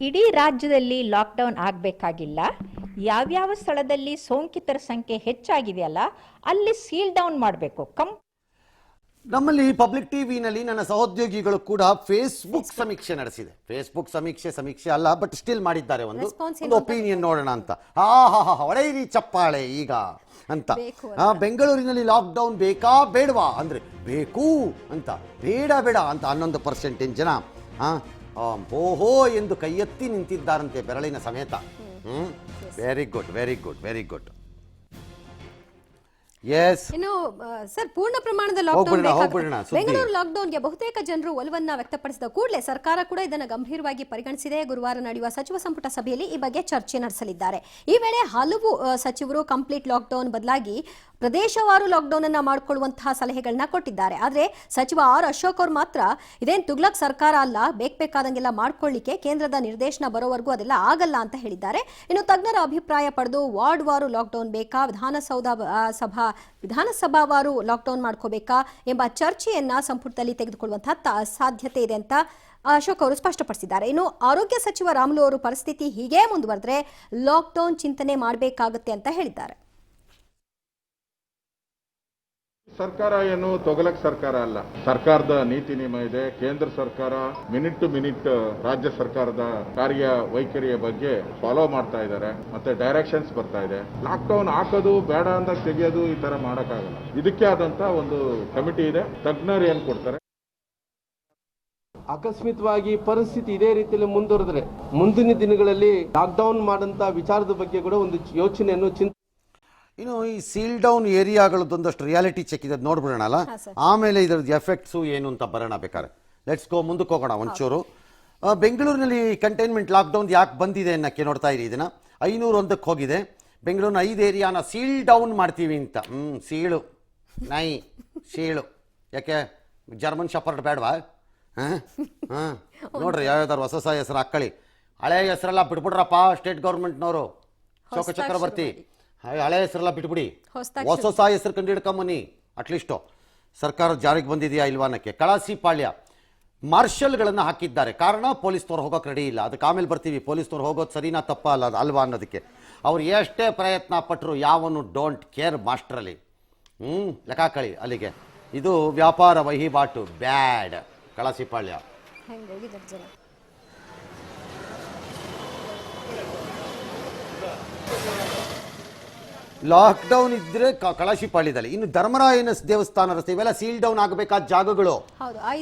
ಇಡೀ ರಾಜ್ಯದಲ್ಲಿ ಲಾಕ್ಡೌನ್ ಆಗಬೇಕಾಗಿಲ್ಲ. ಯಾವ್ಯಾವ ಸ್ಥಳದಲ್ಲಿ ಸೋಂಕಿತರ ಸಂಖ್ಯೆ ಹೆಚ್ಚಾಗಿದೆಯಲ್ಲ ಅಲ್ಲಿ ಸೀಲ್ ಡೌನ್ ಮಾಡಬೇಕು. ನಮ್ಮಲ್ಲಿ ಪಬ್ಲಿಕ್ ಟಿವಿನಲ್ಲಿ ನನ್ನ ಸಹೋದ್ಯೋಗಿಗಳು ಕೂಡ ಫೇಸ್ಬುಕ್ ಸಮೀಕ್ಷೆ ನಡೆಸಿದೆ. ಫೇಸ್ಬುಕ್ ಸಮೀಕ್ಷೆ ಅಲ್ಲ, ಬಟ್ ಸ್ಟಿಲ್ ಮಾಡಿದ್ದಾರೆ ಒಂದು ಒಪಿನಿಯನ್ ನೋಡೋಣ ಅಂತ. ಹೊಳೆಯಿರಿ ಚಪ್ಪಾಳೆ ಈಗ ಅಂತ. ಬೆಂಗಳೂರಿನಲ್ಲಿ ಲಾಕ್ಡೌನ್ ಬೇಕಾ ಬೇಡವಾ ಅಂದ್ರೆ ಬೇಕು ಅಂತ, ಬೇಡ ಅಂತ 11% ಜನ ಓಹೋ ಎಂದು ಕೈ ಎತ್ತಿ ನಿಂತಿದ್ದಾರಂತೆ ಬೆರಳಿನ ಸಮೇತ. Very good, very good, very good. Yes, ಇನ್ನು ಸರ್, ಪೂರ್ಣ ಪ್ರಮಾಣದ ಹೋಗ್ಬಿಡೋಣ, ಲಾಕ್ಡೌನ್ ಸುದ್ದಿ. ಬೆಂಗಳೂರು ಲಾಕ್ಡೌನ್ಗೆ ಬಹುತೇಕ ಜನರು ಒಲವನ್ನ ವ್ಯಕ್ತಪಡಿಸಿದ ಕೂಡಲೇ ಸರ್ಕಾರ ಕೂಡ ಇದನ್ನು ಗಂಭೀರವಾಗಿ ಪರಿಗಣಿಸಿದೆ. ಗುರುವಾರ ನಡೆಯುವ ಸಚಿವ ಸಂಪುಟ ಸಭೆಯಲ್ಲಿ ಈ ಬಗ್ಗೆ ಚರ್ಚೆ ನಡೆಸಲಿದ್ದಾರೆ. ಈ ವೇಳೆ ಹಲವು ಸಚಿವರು ಕಂಪ್ಲೀಟ್ ಲಾಕ್ಡೌನ್ ಬದಲಾಗಿ ಪ್ರದೇಶವಾರು ಲಾಕ್ಡೌನ್ ಅನ್ನ ಮಾಡಿಕೊಳ್ಳುವಂತಹ ಸಲಹೆಗಳನ್ನ ಕೊಟ್ಟಿದ್ದಾರೆ. ಆದರೆ ಸಚಿವ ಆರ್ ಅಶೋಕ್ ಅವರು ಮಾತ್ರ ಇದೇನು ತುಗ್ಲಕ್ ಸರ್ಕಾರ ಅಲ್ಲ, ಬೇಕಾದಂಗೆಲ್ಲ ಮಾಡ್ಕೊಳ್ಳಿಕ್ಕೆ ಕೇಂದ್ರದ ನಿರ್ದೇಶನ ಬರೋವರೆಗೂ ಅದೆಲ್ಲ ಆಗಲ್ಲ ಅಂತ ಹೇಳಿದ್ದಾರೆ. ಇನ್ನು ತಜ್ಞರ ಅಭಿಪ್ರಾಯ ಪಡೆದು ವಾರ್ಡ್ ವಾರು ಲಾಕ್ಡೌನ್ ಬೇಕಾ, ವಿಧಾನಸಭಾವಾರು ಲಾಕ್ಡೌನ್ ಮಾಡ್ಕೋಬೇಕಾ ಎಂಬ ಚರ್ಚೆಯನ್ನ ಸಂಪುಟದಲ್ಲಿ ತೆಗೆದುಕೊಳ್ಳುವಂತಹ ಸಾಧ್ಯತೆ ಇದೆ ಅಂತ ಅಶೋಕ್ ಅವರು ಸ್ಪಷ್ಟಪಡಿಸಿದ್ದಾರೆ. ಇನ್ನು ಆರೋಗ್ಯ ಸಚಿವ ರಾಮುಲು ಅವರು ಪರಿಸ್ಥಿತಿ ಹೀಗೆ ಮುಂದುವರೆದ್ರೆ ಲಾಕ್ಡೌನ್ ಚಿಂತನೆ ಮಾಡಬೇಕಾಗುತ್ತೆ ಅಂತ ಹೇಳಿದ್ದಾರೆ. ಸರ್ಕಾರ ಏನು ತೊಗಲಕ್ ಸರ್ಕಾರ ಅಲ್ಲ. ಸರ್ಕಾರದ ನೀತಿ ನಿಯಮ ಇದೆ. ಕೇಂದ್ರ ಸರ್ಕಾರ ಮಿನಿಟ್ ಟು ಮಿನಿಟ್ ರಾಜ್ಯ ಸರ್ಕಾರದ ಕಾರ್ಯ ವೈಖರಿಯ ಬಗ್ಗೆ ಫಾಲೋ ಮಾಡ್ತಾ ಇದ್ದಾರೆ. ಮತ್ತೆ ಡೈರೆಕ್ಷನ್ಸ್ ಬರ್ತಾ ಇದೆ. ಲಾಕ್ ಡೌನ್ ಹಾಕೋದು ಬೇಡ ಅಂತ ತೆಗೆಯೋದು ಈ ತರ ಮಾಡಕ್ಕಾಗಲ್ಲ. ಇದಕ್ಕೆ ಆದಂತ ಒಂದು ಕಮಿಟಿ ಇದೆ. ತಜ್ಞರು ಏನ್ ಕೊಡ್ತಾರೆ. ಆಕಸ್ಮಿಕವಾಗಿ ಪರಿಸ್ಥಿತಿ ಇದೇ ರೀತಿಯಲ್ಲಿ ಮುಂದುವರೆದ್ರೆ ಮುಂದಿನ ದಿನಗಳಲ್ಲಿ ಲಾಕ್ಡೌನ್ ಮಾಡಂತ ವಿಚಾರದ ಬಗ್ಗೆ ಕೂಡ ಒಂದು ಯೋಚನೆಯನ್ನು ಇನ್ನು ಈ ಸೀಲ್ ಡೌನ್ ಏರಿಯಾಗಳದ್ದೊಂದಷ್ಟು ರಿಯಾಲಿಟಿ ಚೆಕ್ ಇದೆ, ನೋಡ್ಬಿಡೋಣ ಅಲ್ಲ, ಆಮೇಲೆ ಇದರದ್ದು ಎಫೆಕ್ಟ್ಸು ಏನು ಅಂತ ಬರೋಣ. ಬೇಕಾದ್ರೆ ಲೆಟ್ಸ್ ಗೋ, ಮುಂದಕ್ಕೆ ಹೋಗೋಣ ಒಂಚೂರು. ಬೆಂಗಳೂರಿನಲ್ಲಿ ಕಂಟೈನ್ಮೆಂಟ್ ಲಾಕ್ಡೌನ್ ಯಾಕೆ ಬಂದಿದೆ ಅನ್ನೋಕ್ಕೆ ನೋಡ್ತಾ ಇರಿ. ಇದನ್ನು 501ಕ್ಕೆ ಹೋಗಿದೆ. ಬೆಂಗಳೂರಿನ 5 ಏರಿಯಾನ ಸೀಲ್ ಡೌನ್ ಮಾಡ್ತೀವಿ ಅಂತ. ಸೀಳು ನಾಯಿ ಸೀಳು, ಯಾಕೆ ಜರ್ಮನ್ ಶಪರ್ಡ್ ಬೇಡವಾ? ನೋಡ್ರಿ, ಯಾವ್ಯಾವ್ದಾರು ಹೊಸ ಹೆಸರು ಹಾಕ್ಕೊಳ್ಳಿ. ಹಳೆ ಹೆಸರೆಲ್ಲ ಬಿಟ್ಬಿಡ್ರಪ್ಪ ಸ್ಟೇಟ್ ಗೌರ್ಮೆಂಟ್ನವರು. ಶೋಕ ಚಕ್ರವರ್ತಿ ಹಳೆ ಹೆಸರೆಲ್ಲ ಬಿಟ್ಬಿಡಿ, ಹೊಸ ಹೆಸರು ಕಂಡು ಹಿಡ್ಕೊಂಬನ್ನಿ. ಅಟ್ಲೀಸ್ಟು ಸರ್ಕಾರ ಜಾರಿಗೆ ಬಂದಿದೆಯಾ ಇಲ್ವಾ ಅನ್ನೋಕ್ಕೆ. ಕಳಾಸಿಪಾಳ್ಯ ಮಾರ್ಷಲ್ಗಳನ್ನು ಹಾಕಿದ್ದಾರೆ. ಕಾರಣ ಪೊಲೀಸ್ನವ್ರು ಹೋಗೋಕೆ ರೆಡಿ ಇಲ್ಲ. ಅದಕ್ಕೆ ಆಮೇಲೆ ಬರ್ತೀವಿ. ಪೊಲೀಸ್ನವ್ರು ಹೋಗೋದು ಸರಿನಾ ತಪ್ಪ ಅಲ್ವಾ ಅನ್ನೋದಕ್ಕೆ. ಅವ್ರು ಎಷ್ಟೇ ಪ್ರಯತ್ನ ಪಟ್ಟರು ಯಾವನು ಡೋಂಟ್ ಕೇರ್ ಮಾಸ್ಟ್ರಲ್ಲಿ. ಲೆಕ್ಕಾಕಳಿ ಅಲ್ಲಿಗೆ. ಇದು ವ್ಯಾಪಾರ ವಹಿವಾಟು ಬ್ಯಾಡ್. ಕಳಾಸಿಪಾಳ್ಯ ಲಾಕ್ಡೌನ್ ಇದ್ರೆ ಕಳಾಶಿಪಾಳ್ಯದಲ್ಲಿ. ಇನ್ನು ಧರ್ಮರಾಯನ ದೇವಸ್ಥಾನ ರಸ್ತೆ ಇವೆಲ್ಲ ಸೀಲ್ ಡೌನ್ ಆಗಬೇಕಾದ ಜಾಗಗಳು.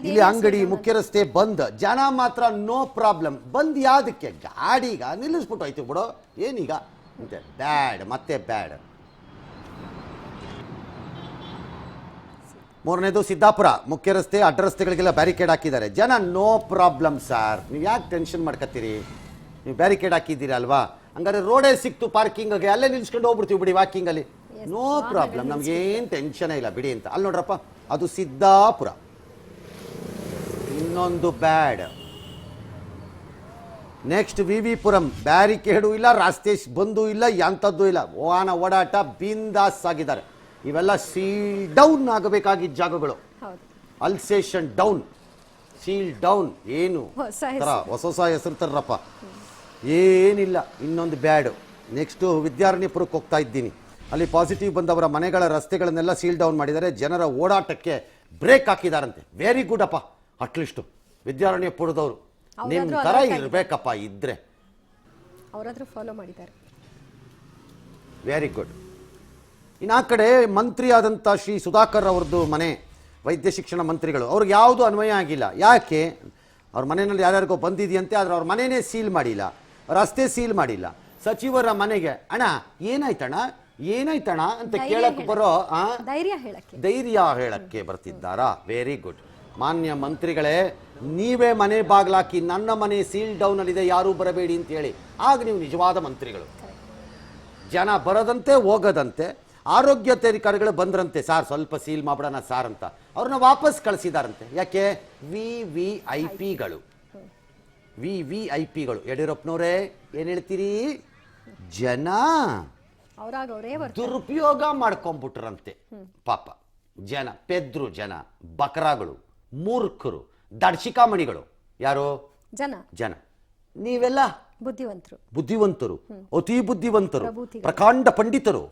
ಇಲ್ಲಿ ಅಂಗಡಿ, ಮುಖ್ಯ ರಸ್ತೆ ಬಂದ್. ಜನ ಮಾತ್ರ ನೋ ಪ್ರಾಬ್ಲಮ್. ಬಂದ್ ಯಾವ್ದಕ್ಕೆ? ಗಾಡಿಗ ನಿಲ್ಲಿಸ್ಬಿಟ್ಟು ಆಯ್ತು ಬಿಡು, ಏನೀಗ ಅಂತೆ. ಬ್ಯಾಡ್, ಮತ್ತೆ ಬ್ಯಾಡ್. ಮೂರನೇದು ಸಿದ್ದಾಪುರ ಮುಖ್ಯ ರಸ್ತೆ, ಅಡ್ಡ ರಸ್ತೆಗಳಿಗೆಲ್ಲ ಬ್ಯಾರಿಕೇಡ್ ಹಾಕಿದ್ದಾರೆ. ಜನ ನೋ ಪ್ರಾಬ್ಲಮ್ ಸರ್, ನೀವು ಯಾಕೆ ಟೆನ್ಷನ್ ಮಾಡ್ಕೊತೀರಿ? ನೀವು ಬ್ಯಾರಿಕೇಡ್ ಹಾಕಿದ್ದೀರಾ ಅಲ್ವಾ, ಹಂಗಾರೆ ರೋಡೇ ಸಿಕ್ತು ಪಾರ್ಕಿಂಗ್ಗೆ, ಅಲ್ಲೇ ನಿಲ್ಸ್ಕೊಂಡು ಹೋಗ್ಬಿಡ್ತೀವಿ ಬಿಡಿ ವಾಕಿಂಗಲ್ಲಿ. ನೋ ಪ್ರಾಬ್ಲಮ್, ನಮ್ಗೇನು ಟೆನ್ಷನ್ ಇಲ್ಲ ಬಿಡಿ ಅಂತ. ಅಲ್ಲಿ ನೋಡ್ರಪ್ಪ, ಅದು ಸಿದ್ದಾಪುರ. ಇನ್ನೊಂದು ಬ್ಯಾಡ್. ನೆಕ್ಸ್ಟ್ ವಿ ಪುರಂ, ಬ್ಯಾರಿಕೇಡು ಇಲ್ಲ, ರಸ್ತೆ ಬಂದು ಇಲ್ಲ, ಎಂಥದ್ದು ಇಲ್ಲ, ವಾಹನ ಓಡಾಟ ಬಿಂದಾಸ್ ಆಗಿದ್ದಾರೆ. ಇವೆಲ್ಲ ಸೀಲ್ ಡೌನ್ ಆಗಬೇಕಾಗಿದ್ದ ಜಾಗಗಳು. Alsatian down, seal down. ಏನು ಹೊಸ ಹೆಸರು ತರ್ರಪ್ಪ, ಏನಿಲ್ಲ. ಇನ್ನೊಂದು ಬ್ಯಾಡು. ನೆಕ್ಸ್ಟು ವಿದ್ಯಾರಣ್ಯಪುರಕ್ಕೆ ಹೋಗ್ತಾ ಇದ್ದೀನಿ. ಅಲ್ಲಿ ಪಾಸಿಟಿವ್ ಬಂದವರ ಮನೆಗಳ ರಸ್ತೆಗಳನ್ನೆಲ್ಲ ಸೀಲ್ ಡೌನ್ ಮಾಡಿದ್ದಾರೆ. ಜನರ ಓಡಾಟಕ್ಕೆ ಬ್ರೇಕ್ ಹಾಕಿದಾರಂತೆ. ವೆರಿ ಗುಡ್ ಅಪ್ಪ. ಅಟ್ಲೀಸ್ಟು ವಿದ್ಯಾರಣ್ಯಪುರದವರು ನಿಮ್ಮ ಥರ ಇರಬೇಕಪ್ಪ, ಇದ್ರೆ ಅವರಾದ್ರೂ ಫಾಲೋ ಮಾಡಿದ್ದಾರೆ. Very good. ಇನ್ನು ಆ ಕಡೆ ಮಂತ್ರಿ ಆದಂಥ ಶ್ರೀ ಸುಧಾಕರ್ ಅವ್ರದ್ದು ಮನೆ, ವೈದ್ಯ ಶಿಕ್ಷಣ ಮಂತ್ರಿಗಳು, ಅವ್ರಿಗೆ ಯಾವುದು ಅನ್ವಯ ಆಗಿಲ್ಲ. ಯಾಕೆ? ಅವ್ರ ಮನೆಯಲ್ಲಿ ಯಾರ್ಯಾರಿಗೋ ಬಂದಿದೆಯಂತೆ, ಆದರೆ ಅವ್ರ ಮನೆಯೇ ಸೀಲ್ ಮಾಡಿಲ್ಲ, ರಸ್ತೆ ಸೀಲ್ ಮಾಡಿಲ್ಲ. ಸಚಿವರ ಮನೆಗೆ ಅಣ್ಣ ಏನಾಯ್ತಣ್ಣ ಅಂತ ಕೇಳಕ್ಕೆ ಬರೋ ಧೈರ್ಯ ಹೇಳಕ್ಕೆ ಬರ್ತಿದ್ದಾರಾ? Very good. ಮಾನ್ಯ ಮಂತ್ರಿಗಳೇ, ನೀವೇ ಮನೆ ಬಾಗ್ಲಾಕಿ ನನ್ನ ಮನೆ ಸೀಲ್ ಡೌನ್ ಅಲ್ಲಿದೆ, ಯಾರೂ ಬರಬೇಡಿ ಅಂತ ಹೇಳಿ. ಆಗ ನೀವು ನಿಜವಾದ ಮಂತ್ರಿಗಳು. ಜನ ಬರದಂತೆ ಹೋಗದಂತೆ. ಆರೋಗ್ಯಾಧಿಕಾರಿಗಳು ಬಂದ್ರಂತೆ, ಸಾರ್ ಸ್ವಲ್ಪ ಸೀಲ್ ಮಾಡ್ಬಿಡೋಣ ಸಾರ್ ಅಂತ. ಅವ್ರನ್ನ ವಾಪಸ್ ಕಳಿಸಿದಾರಂತೆ. ಯಾಕೆ? V I ಪಿಗಳು. ಯಡಿಯೂರಪ್ಪನವರೇ ಏನು ಹೇಳ್ತೀರಿ? ಜನ ದುರುಪಯೋಗ ಮಾಡ್ಕೊಂಡ್ಬಿಟ್ರಂತೆ ಪಾಪ. ಜನ ಪೆದ್ರು, ಜನ ಬಕರಾಗಳು, ಮೂರ್ಖರು, ದಡ್ಶಿಕಾಮಣಿಗಳು. ಯಾರು? ಜನ. ನೀವೆಲ್ಲ ಬುದ್ಧಿವಂತರು, ಅತಿ ಬುದ್ಧಿವಂತರು, ಪ್ರಕಾಂಡ ಪಂಡಿತರು,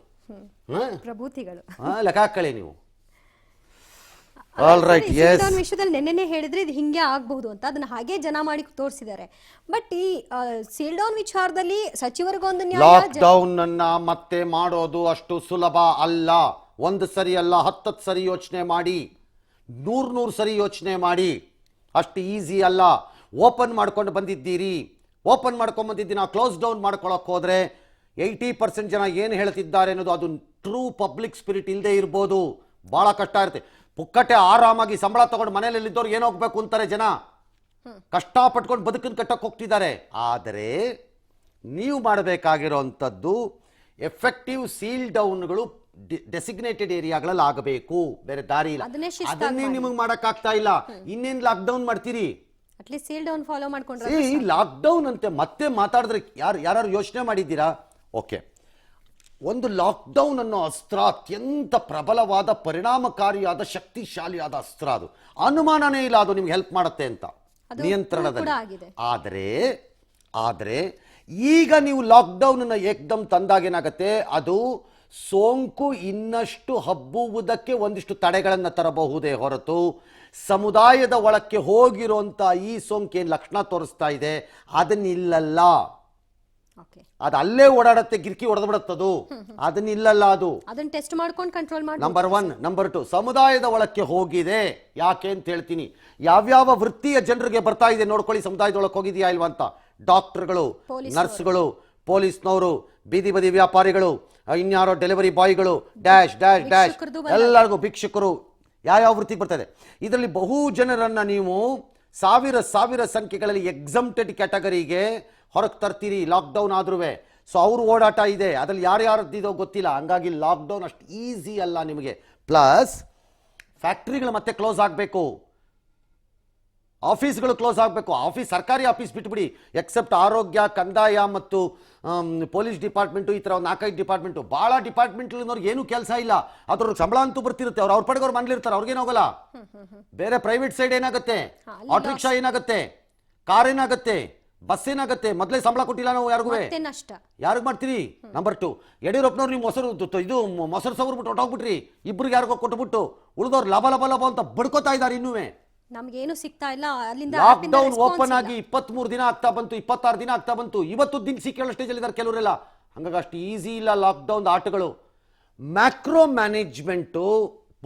ಲೆಕ್ಕಾಕಳಿ ನೀವು. ವಿಷಯದಲ್ಲಿ ನೆನ್ನೆ ಹೇಳಿದ್ರೆ ಇದು ಹಿಂಗೆ ಆಗಬಹುದು ಅಂತ, ಅದನ್ನ ಹಾಗೆ ಜನ ಮಾಡಿ ತೋರಿಸಿದ್ದಾರೆ. ಬಟ್ ಈ ಸೀಲ್ ಡೌನ್ ವಿಚಾರದಲ್ಲಿ ಸಚಿವರಿಗೊಂದು ಲಾಕ್ ಡೌನ್ ಅನ್ನ ಮತ್ತೆ ಮಾಡೋದು ಅಷ್ಟು ಸುಲಭ ಅಲ್ಲ. ಒಂದು ಸರಿ ಅಲ್ಲ, 10 ಸರಿ ಯೋಚನೆ ಮಾಡಿ, 100 ಸರಿ ಯೋಚನೆ ಮಾಡಿ. ಅಷ್ಟು ಈಸಿ ಅಲ್ಲ. ಓಪನ್ ಮಾಡ್ಕೊಂಡು ಬಂದಿದ್ದೀರಿ. ಓಪನ್ ಮಾಡ್ಕೊಂಡು ಬಂದಿದ್ದೀರಿ, ನಾವು ಕ್ಲೋಸ್ ಡೌನ್ ಮಾಡ್ಕೊಳ್ಳೋಕೆ ಹೋದರೆ 80% ಜನ ಏನು ಹೇಳ್ತಿದ್ದಾರೆ ಅನ್ನೋದು ಅದು ಟ್ರೂ ಪಬ್ಲಿಕ್ ಸ್ಪಿರಿಟ್ ಇಲ್ಲದೆ ಇರ್ಬೋದು. ಭಾಳ ಕಷ್ಟ ಇರುತ್ತೆ. ಪುಕ್ಕಟೆ ಆರಾಮಾಗಿ ಸಂಬಳ ತಗೊಂಡು ಮನೆಯಲ್ಲಿದ್ದವ್ರು ಏನು ಹೋಗ್ಬೇಕು ಅಂತಾರೆ ಜನ, ಕಷ್ಟಪಟ್ಕೊಂಡು ಬದುಕನ್ನು ಕಟ್ಟಕ್ಕೆ ಹೋಗ್ತಿದ್ದಾರೆ. ಆದರೆ ನೀವು ಮಾಡಬೇಕಾಗಿರೋವಂಥದ್ದು ಎಫೆಕ್ಟಿವ್ ಸೀಲ್ ಡೌನ್ಗಳು ಡೆಸಿಗ್ನೇಟೆಡ್ ಏರಿಯಾಗಳಲ್ಲಿ ಆಗಬೇಕು, ಬೇರೆ ದಾರಿ ಇಲ್ಲ. ಅದನ್ನೇ ನಿಮಗೆ ಮಾಡೋಕ್ಕಾಗ್ತಾ ಇಲ್ಲ. ಇನ್ನೇನು ಲಾಕ್ಡೌನ್ ಮಾಡ್ತೀರಿ? ಅಟ್ಲೀಸ್ಟ್ ಸೀಲ್ ಡೌನ್ ಫಾಲೋ ಮಾಡ್ಕೊಂಡ್ರೆ ಈ ಲಾಕ್ಡೌನ್ ಅಂತೆ ಮತ್ತೆ ಮಾತಾಡಿದ್ರೆ ಯಾರು ಯೋಚನೆ ಮಾಡಿದ್ದೀರಾ? ಓಕೆ, ಒಂದು ಲಾಕ್ಡೌನ್ ಅನ್ನೋ ಅಸ್ತ್ರ ಅತ್ಯಂತ ಪ್ರಬಲವಾದ, ಪರಿಣಾಮಕಾರಿಯಾದ, ಶಕ್ತಿಶಾಲಿಯಾದ ಅಸ್ತ್ರ. ಅದು ಅನುಮಾನನೇ ಇಲ್ಲ ಅದು ನಿಮ್ಗೆ ಹೆಲ್ಪ್ ಮಾಡುತ್ತೆ ಅಂತ ನಿಯಂತ್ರಣದಲ್ಲಿ. ಆದರೆ ಈಗ ನೀವು ಲಾಕ್ಡೌನ್ ಅನ್ನ ಏಕ್ದಮ್ ತಂದಾಗ ಏನಾಗುತ್ತೆ, ಅದು ಸೋಂಕು ಇನ್ನಷ್ಟು ಹಬ್ಬುವುದಕ್ಕೆ ಒಂದಿಷ್ಟು ತಡೆಗಳನ್ನು ತರಬಹುದೇ ಹೊರತು ಸಮುದಾಯದ ಒಳಕ್ಕೆ ಹೋಗಿರುವಂತ ಈ ಸೋಂಕೇನು ಲಕ್ಷಣ ತೋರಿಸ್ತಾ ಇದೆ ಅದನ್ನಿಲ್ಲಲ್ಲ. ಅದು ಅಲ್ಲೇ ಓಡಾಡತ್ತೆ, ಗಿರ್ಕಿ ಹೊಡೆದು ಬಿಡುತ್ತದು, ಅದನ್ನಿಲ್ಲಲ್ಲ. ಅದು ಅದನ್ನ ಟೆಸ್ಟ್ ಮಾಡ್ಕೊಂಡು ಕಂಟ್ರೋಲ್ ಮಾಡಿ. ನಂಬರ್ 1. ನಂಬರ್ 2, ಸಮುದಾಯದ ಒಳಕ್ಕೆ ಹೋಗಿದೆ. ಯಾಕೆ ಅಂತ ಹೇಳ್ತೀನಿ. ಯಾವ್ಯಾವ ವೃತ್ತಿಯ ಜನರಿಗೆ ಬರ್ತಾ ಇದೆ ನೋಡ್ಕೊಳ್ಳಿ, ಸಮುದಾಯದ ಒಳಕ್ಕೆ ಹೋಗಿದೆಯಾ ಇಲ್ವಾ ಅಂತ. ಡಾಕ್ಟರ್ಗಳು, ನರ್ಸ್ಗಳು, ಪೊಲೀಸ್ನವರು, ಬೀದಿ ಬದಿ ವ್ಯಾಪಾರಿಗಳು, ಇನ್ಯಾರೋ ಡೆಲಿವರಿ ಬಾಯ್ಗಳು, ಡ್ಯಾಶ್ ಡ್ಯಾಶ್ ಡ್ಯಾಶ್, ಎಲ್ಲರಿಗೂ, ಭಿಕ್ಷುಕರು, ಯಾವ ವೃತ್ತಿಗೆ ಬರ್ತಾ ಇದೆ. ಇದರಲ್ಲಿ ಬಹು ಜನರನ್ನ ನೀವು ಸಾವಿರ ಸಂಖ್ಯೆಗಳಲ್ಲಿ ಎಕ್ಸಮ್ಟೆಡ್ ಕ್ಯಾಟಗರಿಗೆ ಹೊರಗೆ ತರ್ತೀರಿ ಲಾಕ್ಡೌನ್ ಆದ್ರೂ. ಸೊ ಅವ್ರ ಓಡಾಟ ಇದೆ, ಅದ್ರಲ್ಲಿ ಯಾರ್ಯಾರದ್ದಿದೋ ಗೊತ್ತಿಲ್ಲ. ಹಂಗಾಗಿ ಲಾಕ್ಡೌನ್ ಅಷ್ಟು ಈಸಿ ಅಲ್ಲ ನಿಮಗೆ. ಪ್ಲಸ್ ಫ್ಯಾಕ್ಟ್ರಿಗಳು ಮತ್ತೆ ಕ್ಲೋಸ್ ಆಗಬೇಕು, ಆಫೀಸ್ಗಳು ಕ್ಲೋಸ್ ಆಗಬೇಕು. ಸರ್ಕಾರಿ ಆಫೀಸ್ ಬಿಟ್ಬಿಡಿ, ಎಕ್ಸೆಪ್ಟ್ ಆರೋಗ್ಯ, ಕಂದಾಯ ಮತ್ತು ಪೊಲೀಸ್ ಡಿಪಾರ್ಟ್ಮೆಂಟು, ಈ ಥರ ಒಂದು 4-5 ಡಿಪಾರ್ಟ್ಮೆಂಟು. ಭಾಳ ಡಿಪಾರ್ಟ್ಮೆಂಟ್ನವ್ರಿಗೆ ಏನೂ ಕೆಲಸ ಇಲ್ಲ, ಅದ್ರ ಸಂಬಳ ಅಂತೂ ಬರ್ತಿರುತ್ತೆ, ಅವ್ರ ಪಡೆಗೆ ಅವ್ರು ಮನೇಲಿರ್ತಾರೆ, ಅವ್ರಿಗೇನೋಗಲ್ಲ. ಬೇರೆ ಪ್ರೈವೇಟ್ ಸೈಡ್ ಏನಾಗುತ್ತೆ, ಆಟೋ ರಿಕ್ಷಾ ಏನಾಗುತ್ತೆ, ಕಾರ್ ಏನಾಗುತ್ತೆ, ಬಸ್ ಏನಾಗುತ್ತೆ, ಮೊದಲೇ ಸಂಬಳ ಕೊಟ್ಟಿಲ್ಲ ನಾವು ಯಾರಿಗೂ, ಯಾರಿಗೆ ಮಾಡ್ತೀರಿ. ನಂಬರ್ 2, ಯಡಿಯೂರಪ್ಪನವ್ರು ನೀವು ಮೊಸರು ಸವರ್ಬಿಟ್ಟು ಹೊಟ್ಟೋಗ್ಬಿಟ್ರಿ, ಇಬ್ರಿಗೆ ಯಾರಿಗೋ ಕೊಟ್ಬಿಟ್ಟು ಉಳಿದವ್ರು ಲಬ ಲಬ ಲಬ ಅಂತ ಬಡ್ಕೋತಾ ಇದ್ದಾರೆ. ಇನ್ನೂ ನಮಗೇನು ಸಿಗ್ತಾ ಇಲ್ಲ. ಲಾಕ್ಡೌನ್ ಓಪನ್ ಆಗಿ 23 ದಿನ ಆಗ್ತಾ ಬಂತು, 26 ದಿನ ಆಗ್ತಾ ಬಂತು, ಇವತ್ತು ದಿನಸಿ ಕೇಳೋ ಸ್ಟೇಜಲ್ಲಿ ಇದ್ದಾರೆ ಕೆಲವರೆಲ್ಲ. ಹಂಗಾಗಿ ಅಷ್ಟು ಈಸಿ ಇಲ್ಲ ಲಾಕ್ಡೌನ್ ಆಟಗಳು. ಮ್ಯಾಕ್ರೋ ಮ್ಯಾನೇಜ್ಮೆಂಟು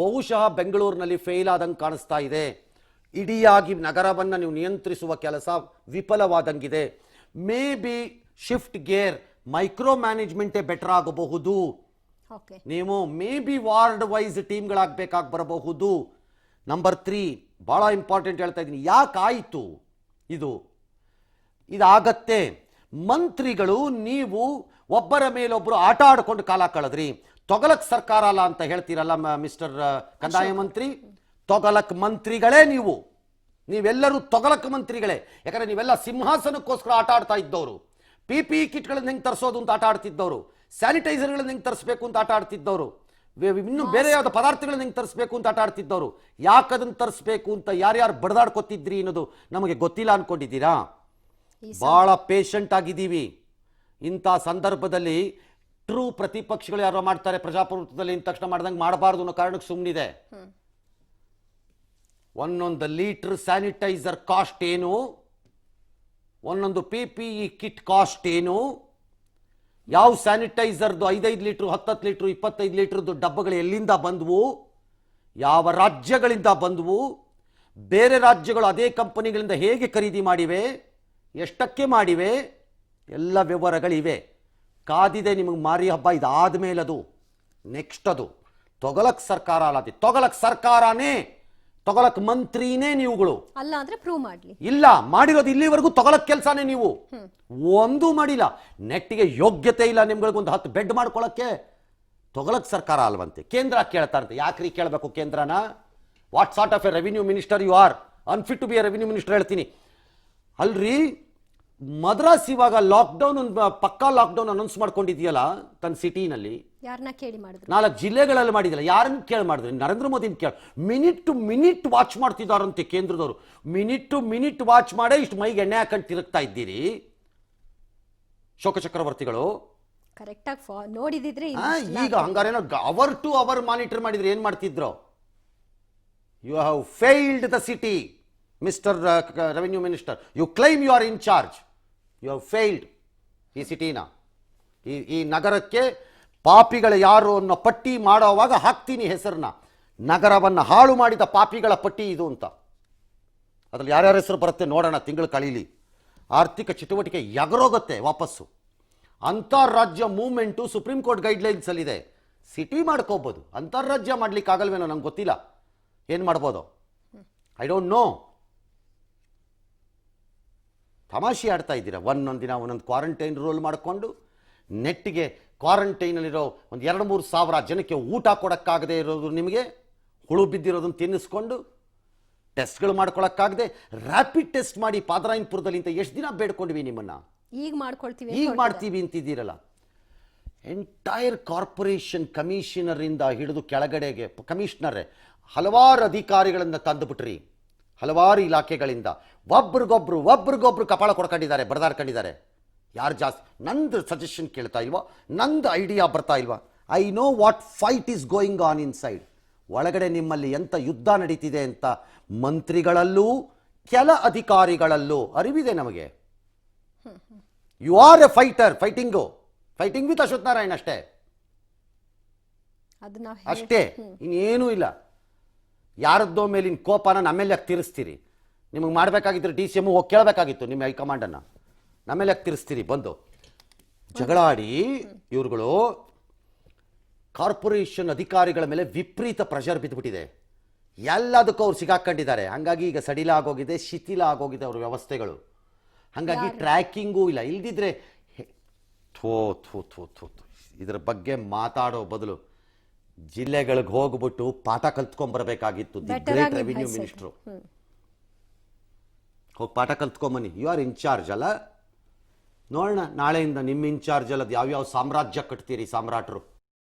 ಬಹುಶಃ ಬೆಂಗಳೂರಿನಲ್ಲಿ ಫೇಲ್ ಆದಂಗೆ ಕಾಣಿಸ್ತಾ ಇದೆ. ಇಡಿಯಾಗಿ ನಗರವನ್ನು ನೀವು ನಿಯಂತ್ರಿಸುವ ಕೆಲಸ ವಿಫಲವಾದಂಗಿದೆ. Maybe shift gear, micro ಮ್ಯಾನೇಜ್ಮೆಂಟೇ ಬೆಟರ್ ಆಗಬಹುದು. ನೀವು ಮೇ ಬಿ ವಾರ್ಡ್ ವೈಸ್ ಟೀಮ್ಗಳಾಗಬೇಕಾಗಿ ಬರಬಹುದು. ನಂಬರ್ 3 ಭಾಳ ಇಂಪಾರ್ಟೆಂಟ್ ಹೇಳ್ತಾ ಇದ್ದೀನಿ. ಯಾಕಾಯಿತು ಇದಾಗತ್ತೆ? ಮಂತ್ರಿಗಳು ನೀವು ಒಬ್ಬರ ಮೇಲೊಬ್ಬರು ಆಟ ಆಡ್ಕೊಂಡು ಕಾಲ ಕಳೆದ್ರಿ. ತೊಗಲಕ್ ಸರ್ಕಾರ ಅಲ್ಲ ಅಂತ ಹೇಳ್ತೀರಲ್ಲ ಮಿಸ್ಟರ್ ಕಂದಾಯ ಮಂತ್ರಿ, ತೊಗಲಕ್ ಮಂತ್ರಿಗಳೇ ನೀವೆಲ್ಲರೂ ತೊಗಲಕ್ ಮಂತ್ರಿಗಳೇ. ಯಾಕಂದ್ರೆ ನೀವೆಲ್ಲ ಸಿಂಹಾಸನಕ್ಕೋಸ್ಕರ ಆಟ ಆಡ್ತಾ ಇದ್ದವರು, PPE ಕಿಟ್ಗಳನ್ನ ಹೆಂಗೆ ತರಿಸೋದು ಅಂತ ಆಟ ಆಡ್ತಿದ್ದವರು, ಸ್ಯಾನಿಟೈಸರ್ಗಳನ್ನ ಹೆಂಗೆ ತರಿಸ್ಬೇಕು ಅಂತ ಆಟ ಆಡ್ತಿದ್ದವರು, ಇನ್ನು ಬೇರೆ ಯಾವ್ದು ಪದಾರ್ಥಗಳನ್ನ ಹೆಂಗೆ ತರಿಸ್ಬೇಕು ಅಂತ ಆಟ ಆಡ್ತಿದ್ದವರು. ಯಾಕದನ್ನು ತರಿಸ್ಬೇಕು ಅಂತ ಯಾರ್ಯಾರು ಬಡದಾಡ್ಕೊತಿದ್ರಿ ಅನ್ನೋದು ನಮಗೆ ಗೊತ್ತಿಲ್ಲ ಅನ್ಕೊಂಡಿದ್ದೀರಾ? ಬಹಳ ಪೇಷಂಟ್ ಆಗಿದ್ದೀವಿ. ಇಂಥ ಸಂದರ್ಭದಲ್ಲಿ ಟ್ರೂ ಪ್ರತಿಪಕ್ಷಗಳು ಯಾರೋ ಮಾಡ್ತಾರೆ ಪ್ರಜಾಪ್ರಭುತ್ವದಲ್ಲಿ ಇಂದ ತಕ್ಷಣ ಮಾಡ್ದಂಗೆ ಮಾಡಬಾರ್ದು ಅನ್ನೋ ಕಾರಣಕ್ಕೆ ಸುಮ್ಮನಿದೆ. 1 ಲೀಟರ್ ಸ್ಯಾನಿಟೈಸರ್ ಕಾಸ್ಟ್ ಏನು, 1 PPE ಕಿಟ್ ಕಾಸ್ಟ್ ಏನು, ಯಾವ ಸ್ಯಾನಿಟೈಸರ್ದು 5 ಲೀಟ್ರು, 10 ಲೀಟ್ರು, 25 ಲೀಟರ್ದು ಡಬ್ಬಗಳು ಎಲ್ಲಿಂದ ಬಂದವು, ಯಾವ ರಾಜ್ಯಗಳಿಂದ ಬಂದವು, ಬೇರೆ ರಾಜ್ಯಗಳು ಅದೇ ಕಂಪನಿಗಳಿಂದ ಹೇಗೆ ಖರೀದಿ ಮಾಡಿವೆ, ಎಷ್ಟಕ್ಕೆ ಮಾಡಿವೆ, ಎಲ್ಲ ವಿವರಗಳಿವೆ. ಕಾದಿದೆ ನಿಮಗೆ ಮಾರಿ ಹಬ್ಬ. ಇದಾದ ಮೇಲೆ ಅದು ನೆಕ್ಸ್ಟ್ ಅದು ತೊಗಲಕ್ ಸರ್ಕಾರ ಅಲ್ಲ, ಅದು ತೊಗಲಕ್ ಸರ್ಕಾರನೇ, ತೊಗಲಕ್ ಮಂತ್ರಿನೇ ನೀವುಗಳು ಅಲ್ಲ ಅಂದ್ರೆ ಪ್ರೂವ್ ಮಾಡ್ಲಿ. ಇಲ್ಲ, ಮಾಡಿರೋದು ಇಲ್ಲಿವರೆಗೂ ತೊಗಲಕ್ ಕೆಲಸನೇ ನೀವು ಒಂದೂ ಮಾಡಿಲ್ಲ. ನೆಟ್ಟಿಗೆ ಯೋಗ್ಯತೆ ಇಲ್ಲ ನಿಮ್ಗಳಿಗೊಂದು 10 ಬೆಡ್ ಮಾಡ್ಕೊಳ್ಳಕ್ಕೆ. ತೊಗಲಕ್ ಸರ್ಕಾರ ಅಲ್ವಂತೆ. ಕೇಂದ್ರ ಕೇಳ್ತಾರಂತೆ. ಯಾಕ್ರಿ ಕೇಳಬೇಕು ಕೇಂದ್ರನ? What sort of a revenue minister you are? Unfit to be a revenue minister ಹೇಳ್ತೀನಿ. ಅಲ್ರಿ, ಮದ್ರಾಸ್ ಇವಾಗ ಲಾಕ್ಡೌನ್, ಪಕ್ಕಾ ಲಾಕ್ಡೌನ್ ಅನೌನ್ಸ್ ಮಾಡ್ಕೊಂಡಿದೆಯಲ್ಲ ತನ್ನ ಸಿಟಿನಲ್ಲಿ. ಯಾರನ್ನ ಕೇಳಿ ಮಾಡಿದ್ರು? 4 ಜಿಲ್ಲೆಗಳಲ್ಲಿ ಮಾಡಿದಿಲ್ಲ. ಯಾರನ್ನ ಕೇಳಿ ಮಾಡಿದ್ರಿ? ನರೇಂದ್ರ ಮೋದಿನ ಕೇಳಿ. ಮಿನಿಟ್ ಟು ಮಿನಿಟ್ ವಾಚ್ ಮಾಡ್ತಿದ್ದಾರಂತೆ ಕೇಂದ್ರದವರು. ಮಿನಿಟ್ ಟು ಮಿನಿಟ್ ವಾಚ್ ಮಾಡೇ ಇಷ್ಟು ಮೈಗೆ ಎಣ್ಣೆ ಹಾಕೊಂಡು ತಿರುಗ್ತಾ ಇದ್ದೀರಿ ಶೋಕ ಚಕ್ರವರ್ತಿಗಳು. ಕರೆಕ್ಟ್ ಆಗಿ ನೋಡಿದಿದ್ರೆ ಈಗ ಹಂಗಾರೇನೋ ಅವರ್ ಟು ಅವರ್ ಮಾನಿಟರ್ ಮಾಡಿದ್ರೆ ಏನ್ ಮಾಡ್ತಿದ್ರು? You have failed the city mister revenue minister. You claim you are in charge. You have failed ಈ ಸಿಟಿನ. ಈ ನಗರಕ್ಕೆ ಪಾಪಿಗಳು ಯಾರು ಅನ್ನೋ ಪಟ್ಟಿ ಮಾಡೋವಾಗ ಹಾಕ್ತೀನಿ ಹೆಸರನ್ನ. ನಗರವನ್ನು ಹಾಳು ಮಾಡಿದ ಪಾಪಿಗಳ ಪಟ್ಟಿ ಇದು ಅಂತ. ಅದ್ರಲ್ಲಿ ಯಾರ್ಯಾರ ಹೆಸರು ಬರುತ್ತೆ ನೋಡೋಣ, ತಿಂಗಳು ಕಳೀಲಿ. ಆರ್ಥಿಕ ಚಟುವಟಿಕೆ ಎಗರೋಗುತ್ತೆ ವಾಪಸ್ಸು. ಅಂತಾರಾಜ್ಯ ಮೂವ್ಮೆಂಟು ಸುಪ್ರೀಂ ಕೋರ್ಟ್ ಗೈಡ್ಲೈನ್ಸಲ್ಲಿದೆ. ಸಿಟಿ ಮಾಡ್ಕೋಬೋದು, ಅಂತಾರಾಜ್ಯ ಮಾಡ್ಲಿಕ್ಕೆ ಆಗಲ್ವೇನೋ, ನಂಗೆ ಗೊತ್ತಿಲ್ಲ ಏನು ಮಾಡ್ಬೋದು, ಐ ಡೋಂಟ್ ನೋ. ತಮಾಷೆ ಆಡ್ತಾ ಇದ್ದೀರಾ. ಒಂದೊಂದು ದಿನ ಒಂದೊಂದು ಕ್ವಾರಂಟೈನ್ ರೂಲ್ ಮಾಡಿಕೊಂಡು ನೆಟ್ಟಿಗೆ ಕ್ವಾರಂಟೈನಲ್ಲಿರೋ ಒಂದು 2-3 ಸಾವಿರ ಜನಕ್ಕೆ ಊಟ ಕೊಡೋಕ್ಕಾಗದೇ ಇರೋದು, ನಿಮಗೆ ಹುಳು ಬಿದ್ದಿರೋದನ್ನು ತಿನ್ನಿಸ್ಕೊಂಡು ಟೆಸ್ಟ್ಗಳು ಮಾಡ್ಕೊಳಕ್ಕಾಗದೆ ರ್ಯಾಪಿಡ್ ಟೆಸ್ಟ್ ಮಾಡಿ ಪಾದರಾಯನಪುರದಲ್ಲಿ ಅಂತ ಎಷ್ಟು ದಿನ ಬೇಡ್ಕೊಂಡ್ವಿ ನಿಮ್ಮನ್ನು. ಈಗ ಮಾಡ್ಕೊಳ್ತೀವಿ, ಈಗ ಮಾಡ್ತೀವಿ ಅಂತಿದ್ದೀರಲ್ಲ. ಎಂಟೈರ್ ಕಾರ್ಪೊರೇಷನ್ ಕಮಿಷನರಿಂದ ಹಿಡಿದು ಕೆಳಗಡೆಗೆ ಕಮಿಷನರೇ ಹಲವಾರು ಅಧಿಕಾರಿಗಳನ್ನು ತಂದುಬಿಟ್ರಿ, ಹಲವಾರು ಇಲಾಖೆಗಳಿಂದ. ಒಬ್ರಿಗೊಬ್ರು ಕಪಾಳ ಕೊಡ್ಕೊಂಡಿದ್ದಾರೆ, ಬರೆದಾಡ್ಕೊಂಡಿದ್ದಾರೆ. ಯಾರು ಜಾಸ್ತಿ ನಂದು ಸಜೆಷನ್ ಕೇಳ್ತಾ ಇಲ್ವಾ, ನಂದು ಐಡಿಯಾ ಬರ್ತಾ ಇಲ್ವಾ? I know what fight is going on inside. ಒಳಗಡೆ ನಿಮ್ಮಲ್ಲಿ ಎಂಥ ಯುದ್ಧ ನಡೀತಿದೆ ಅಂತ ಮಂತ್ರಿಗಳಲ್ಲೂ ಕೆಲ ಅಧಿಕಾರಿಗಳಲ್ಲೂ ಅರಿವಿದೆ ನಮಗೆ. You are a fighter, fighting with Ashwath Narayan ಅಷ್ಟೇ, ಅಷ್ಟೇ, ಇನ್ನೇನೂ ಇಲ್ಲ. ಯಾರದ್ದೋ ಮೇಲಿನ ಕೋಪನ ನಮ್ಮೇಲೆ ಯಾಕೆ ತೀರಿಸ್ತೀರಿ? ನಿಮಗೆ ಮಾಡಬೇಕಾಗಿದ್ರೆ DCM ಹೋಗಿ ಕೇಳಬೇಕಾಗಿತ್ತು ನಿಮ್ಮ ಹೈಕಮಾಂಡನ್ನು. ನಮ್ಮೇಲೆ ಯಾಕೆ ತೀರಿಸ್ತೀರಿ? ಬಂದು ಜಗಳಾಡಿ ಇವ್ರುಗಳು ಕಾರ್ಪೊರೇಷನ್ ಅಧಿಕಾರಿಗಳ ಮೇಲೆ ವಿಪರೀತ ಪ್ರೆಷರ್ ಬಿದ್ದುಬಿಟ್ಟಿದೆ. ಎಲ್ಲದಕ್ಕೂ ಅವ್ರು ಸಿಗಾಕೊಂಡಿದ್ದಾರೆ. ಹಾಗಾಗಿ ಈಗ ಸಡಿಲ ಆಗೋಗಿದೆ, ಶಿಥಿಲ ಆಗೋಗಿದೆ ಅವ್ರ ವ್ಯವಸ್ಥೆಗಳು. ಹಾಗಾಗಿ ಟ್ರ್ಯಾಕಿಂಗೂ ಇಲ್ಲ. ಇಲ್ದಿದ್ರೆ ಥೋ ಥೋ ಥೋ ಥೋ ಇದ್ರ ಬಗ್ಗೆ ಮಾತಾಡೋ ಬದಲು ಜಿಲ್ಲೆಗಳಿಗೆ ಹೋಗ್ಬಿಟ್ಟು ಪಾಠ ಕಲ್ತ್ಕೊಂಡ್ಬರ್ಬೇಕಾಗಿತ್ತು. ದಿ ಗ್ರೇಟ್ ರೆವಿನ್ಯೂ ಮಿನಿಸ್ಟ್ರು ಹೋಗಿ ಪಾಠ ಕಲ್ತ್ಕೊಂಬನ್ನಿ. ಯು ಆರ್ ಇನ್ಚಾರ್ಜ್ ಅಲ್ಲ. ನೋಡೋಣ ನಾಳೆಯಿಂದ ನಿಮ್ಮ ಇನ್ಚಾರ್ಜ್ ಅಲ್ಲದು ಯಾವ್ಯಾವ ಸಾಮ್ರಾಜ್ಯ ಕಟ್ತೀರಿ ಸಾಮ್ರಾಟರು.